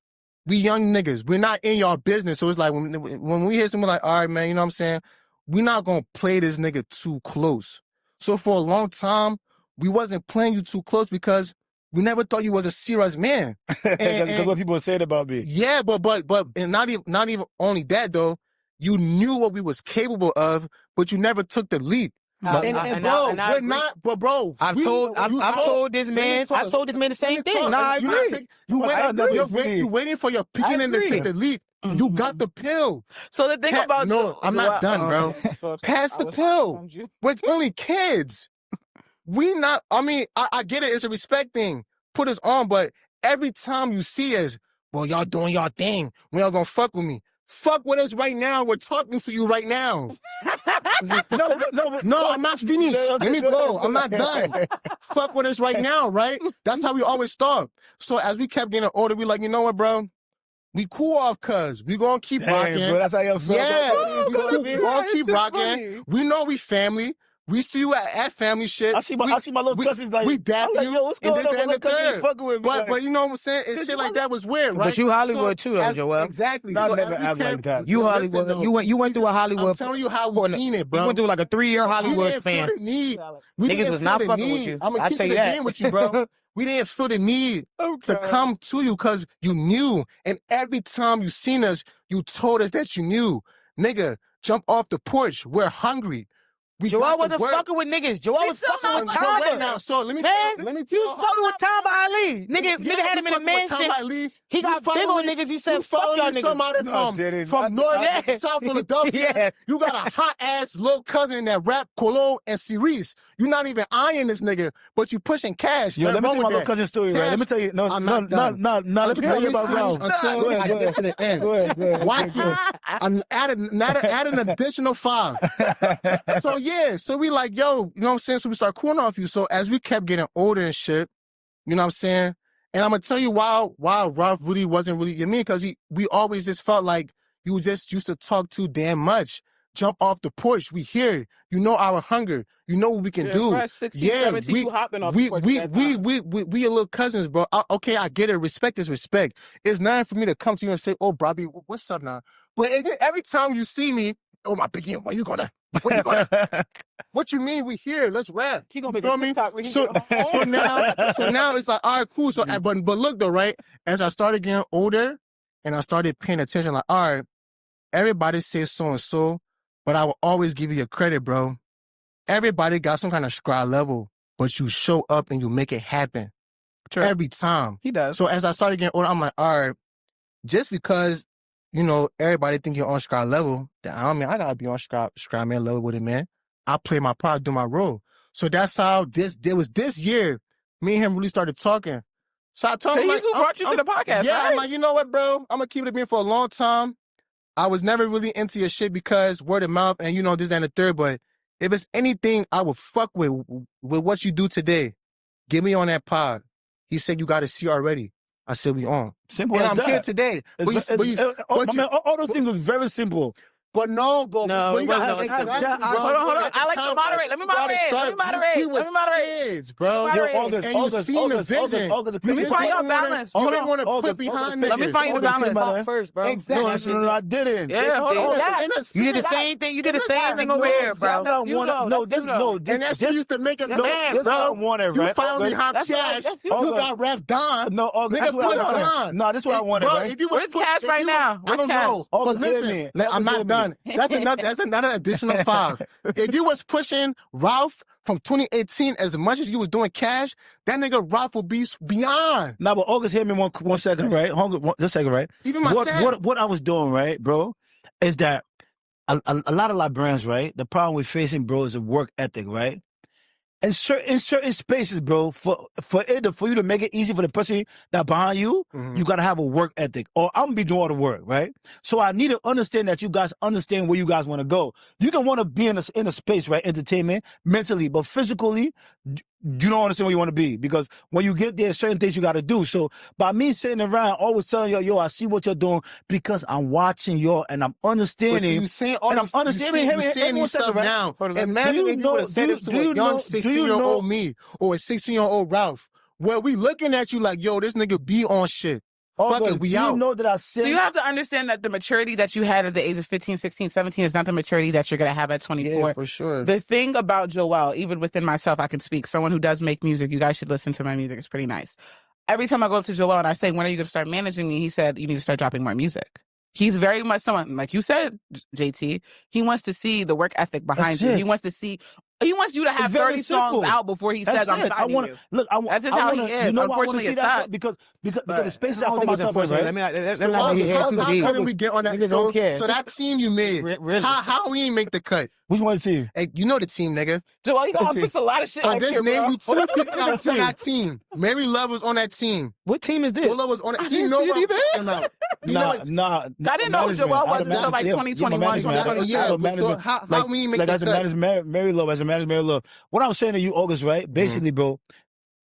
We young niggas. We're not in y'all business. So it's like when we hear someone like, all right, man, you know what I'm saying? We're not going to play this nigga too close. So for a long time, we wasn't playing you too close because we never thought you was a serious man. That's what people said about me. Yeah, but and not even only that though. You knew what we was capable of, but you never took the leap. Bro, I've told this man the same thing. I agree. You waiting for your beginning to take the leap. You got the pill. So the thing about I'm not done, bro. Pass the pill. We're only kids. We not. I mean, I get it. It's a respect thing. Put us on, but every time you see us, well, y'all doing y'all thing. We all gonna fuck with me. Fuck with us right now. We're talking to you right now. No, I'm not finished. Let me go. I'm not done. Fuck with us right now, right? That's how we always start. So as we kept getting older, we like, you know what, bro? We cool off, cuz. We gonna keep rocking. Bro, that's how you feel. Yeah, we gonna keep rocking. We know we family. We see you at family shit. I see my little cousins like, we dap like, you. yo, what's going on? And the third. With me, but you know what I'm saying? And shit like that was weird, right? But you Hollywood too, though, Joel. Exactly. I never act like that. You Hollywood. Listen, you went through a Hollywood. I'm telling you how we seen it, bro. You went through like a 3-year Hollywood fan. Niggas was not fucking with you. I'm gonna keep it again with you, bro. We didn't feel the need to come to you because you knew. And every time you seen us, you told us that you knew. Nigga, jump off the porch. We're hungry. Joel wasn't fucking with niggas. Joel was fucking with Tamba. Now, so let me you was fucking with Tamba Ali. Nigga had him in a mansion. He got big on niggas. He said, fuck y'all niggas. Somebody from North, South Philadelphia. You got a hot-ass little cousin that rap Colo and Cerise. You're not even eyeing this nigga, but you pushing cash. Yo, let me tell you my little cousin story, right? Let me tell you. No, let me tell you about Ralph. Until I get to the end. Go ahead. Watch it. Add an additional 5. So we like, yo, you know what I'm saying? So we start cooling off you. So as we kept getting older and shit, you know what I'm saying? And I'm gonna tell you why Ralph really wasn't really your man, because we always just felt like you just used to talk too damn much. Jump off the porch. We hear it. You know our hunger. You know what we can do. 16, 17, you hopping off the porch we your little cousins, bro. Okay, I get it. Respect is respect. It's nothing for me to come to you and say, "Oh, Bobby, what's up now?" But every time you see me, "Oh, my biggie, what you gonna?" What you mean? We here? Let's rap. He gonna make a TikTok when he so now it's like, all right, cool. So, but look though, right? As I started getting older, and I started paying attention, like, all right, everybody says so and so, but I will always give you your credit, bro. Everybody got some kind of scribe level, but you show up and you make it happen. True. Every time. He does. So as I started getting older, I'm like, all right, just because, you know, everybody think you're on scribe level, then I mean, I gotta be on scribe man level with it, man. I play my part, do my role. So that's how this year, me and him really started talking. So I told him, he's who brought you to the podcast, yeah, right? I'm like, you know what, bro? I'm gonna keep it being for a long time. I was never really into your shit because word of mouth and, you know, this, that, and the third, but if it's anything I would fuck with what you do today, get me on that pod. He said, you got to see already. I said, we on. Simple and as I'm that. Here today. All those things was very simple. But no, bro. No, hold on. I like to moderate. Let me moderate. He was kids, bro. August, and you seen the vision. August, let me find your balance. You didn't want to put behind this. Let me find your balance first, bro. Exactly. No, I didn't. Yeah, hold on. You did the same thing. You did the same thing over here, bro. And that's what used to make us mad, bro. You finally hot cash. You got Ref Don. No, August. No, this is what I wanted, right? Where's cash right now? I don't know. But listen, I'm not done. That's another additional 5. If you was pushing Ralph from 2018 as much as you was doing cash, that nigga Ralph will be beyond. Now, but August, hear me one second, right? Just a second, right? Even what I was doing, right, bro, is that a lot of Liberians, right? The problem we're facing, bro, is a work ethic, right? In certain spaces, bro, for you to make it easy for the person that behind you, you gotta have a work ethic. Or I'm gonna be doing all the work, right? So I need to understand that you guys understand where you guys want to go. You can want to be in a space, right? Entertainment, mentally, but physically, you don't understand where you want to be, because when you get there, certain things you got to do. So by me sitting around, always telling yo, I see what you're doing because I'm watching y'all and I'm understanding. You saying all and I'm understanding. You saying these stuff right? now. Imagine if you would have said it to a young 16-year-old me or a 16-year-old Ralph, where we looking at you like, yo, this nigga be on shit. Fuck it, we out. You know that I said. So you have to understand that the maturity that you had at the age of 15, 16, 17 is not the maturity that you're going to have at 24. Yeah, for sure. The thing about Joel, even within myself, I can speak. Someone who does make music, you guys should listen to my music. It's pretty nice. Every time I go up to Joel and I say, when are you going to start managing me? He said, you need to start dropping more music. He's very much someone, like you said, JT, he wants to see the work ethic behind you. He wants to see... He wants you to have 30 songs out before he says, I'm signing you. Look, that's just how he is. You know, unfortunately, it's not. Because the spaces I find myself in, right? How did we get on that show? So that team you made, how we ain't make the cut? Which one team? Hey, you know the team, nigga. Joel, you gotta fix a lot of shit like this here, name, bro. we 2 people on that team. Mary Love was on that team. What team is this? Lola was on it. You know what I'm talking about. Nah. I didn't know who Joel was until like 2021. How we make the cut? As a Mary Love. What I'm saying to you, August, right? Basically, bro,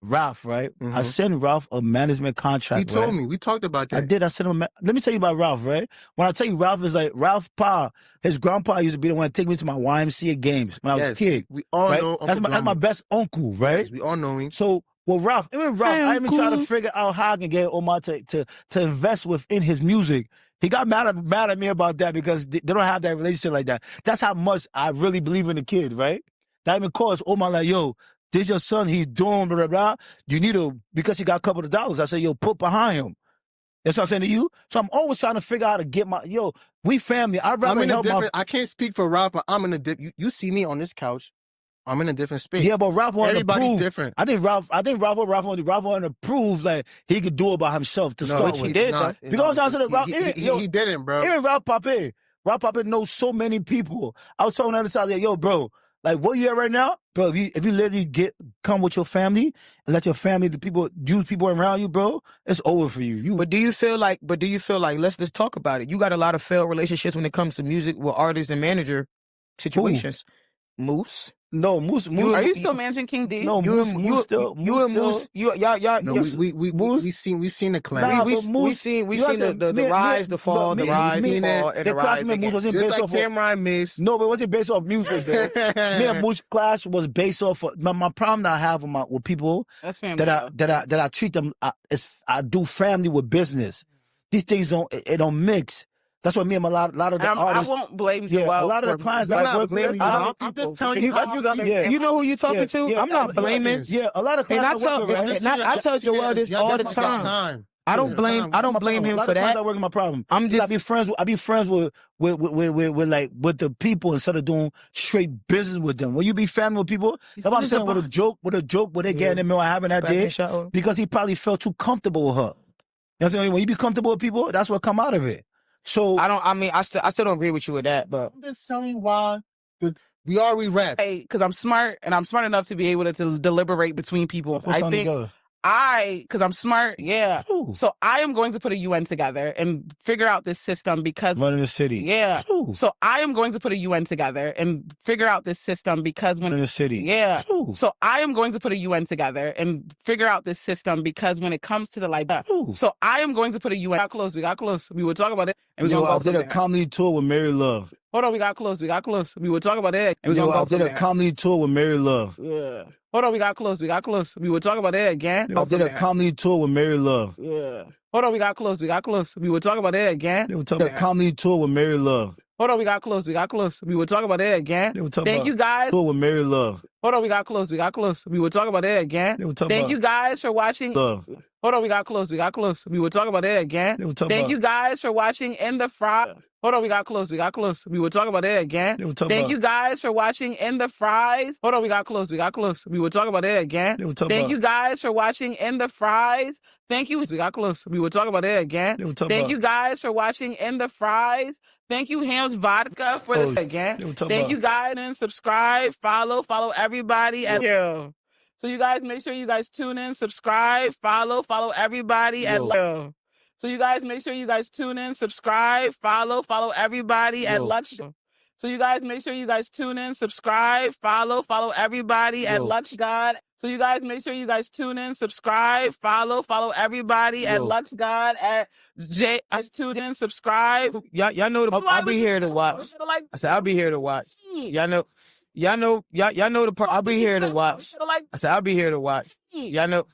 Ralph, right? I sent Ralph a management contract. He told me. We talked about that. I did. I sent him. Let me tell you about Ralph, right? When I tell you Ralph is like Ralph Pa, his grandpa used to be the one to take me to my YMCA games when I was a kid. We all know. That's my best uncle, right? Yes, we all know him. So, well, Ralph, I even try to figure out how I can get Omar to invest within his music. He got mad at me about that because they don't have that relationship like that. That's how much I really believe in the kid, right? That even caused Omar like, yo, this your son, he's doing blah, blah, blah. You need to, because he got a couple of dollars. I said, yo, put behind him. That's what I'm saying to you. So I'm always trying to figure out how to get we family. I'd rather help I can't speak for Ralph, but I'm in a dip. You see me on this couch. I'm in a different space. Yeah, but Ralph wanted to Everybody's prove. different. I think Ralph wanted to prove like he could do it by himself to start with. He did, though. Because I'm saying Ralph, he didn't, bro. Even Ralph Pape knows so many people. I was talking to the other side, like, yo, bro, like what you at right now, bro? If you literally come with your family and let your family, use people around you, bro, it's over for you. But do you feel like? Let's just talk about it. You got a lot of failed relationships when it comes to music with artists and manager situations. Moose. No, Moose. Are you still managing King D? No, Moose still. Y'all. No, we seen the clash. We seen the rise, the fall, the rise, the fall, and the rise. Moose wasn't Just based like off Cameron Mace. No, but it wasn't based off music, though. Me and Moose clash was based off of my problem that I have with people that I treat them. I do family with business. These things don't mix. That's what me and a lot of the artists. I won't blame you. Yeah, a lot of the clients that I work with. I'm just telling you. You know who you talking to? Yeah, I'm not blaming. Yeah, a lot of clients I work with. I tell Joel this all the time. I don't blame him for that. I work my problem. I be friends with the people instead of doing straight business with them. When you be family with people, that's what I'm saying. With a joke, where they get in the middle having that day, because he probably felt too comfortable with her. You know what I'm saying? When you be comfortable with people, that's what come out of it. So I still don't agree with you with that, but I'm just telling you why. We rap. Hey, because I'm smart and I'm smart enough to be able to deliberate between people. Because I'm smart, yeah. Ooh. So I am going to put a UN together and figure out this system because running the city. Yeah. Ooh. So I am going to put a UN together and figure out this system because when running the city. Yeah. Ooh. So I am going to put a UN together and figure out this system because when it comes to the Liberia. So I am going to put a UN. We got close. We would talk about it. And I did a comedy tour with Mary Love. Hold on, we got close. We would talk about it. And I did a comedy tour with Mary Love. Yeah. Hold on, we got close. We would talk about it again. I did a comedy tour with Mary Love. Yeah. Hold on, we got close. We would talk about it again. They would talk about a comedy tour with Mary Love. Hold on, we got close. We would talk about it again. Thank you guys. Tour with Mary Love. Hold on, we got close. We would talk about it again. Thank you guys for watching. Love. Hold on, we got close. We would talk about it again. Thank you guys for watching In the Fry. Hold on, we got close. We would talk about it again. Thank you guys for watching In the Fries. Hold on, we got close. We would talk about it again. Thank you guys for watching In the Fries. Thank you. We got close. We would talk about it again. Thank you guys for watching In the Fries. Thank you, Ham's Vodka, for this again. Thank you guys and subscribe, follow everybody. So you guys make sure you guys tune in, subscribe, follow everybody at So you guys make sure you guys tune in, subscribe, follow everybody at Lux. So you guys make sure you guys tune in, subscribe, follow everybody at Lux God. So you guys make sure you guys tune in, subscribe, follow everybody at Lux God at J. Tune in, subscribe. Y'all know I'll be here to watch. I said I'll be here to watch. Y'all know the part. I'll be here to watch. I said I'll be here to watch. Y'all know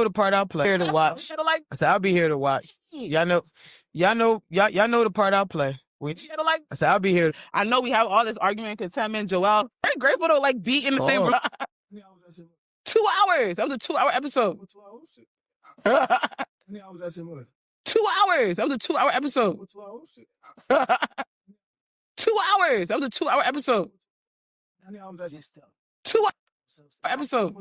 the part I'll play. Here to watch. I said I'll be here to watch. Y'all know the part I'll play. I said I'll be here. I know we have all this argument, contentment. Joel, very grateful to be in the same room. 2 hours. That was a 2-hour episode. 2 hours. That was a 2-hour episode. 2 hours. That was a 2-hour episode. 2 episode.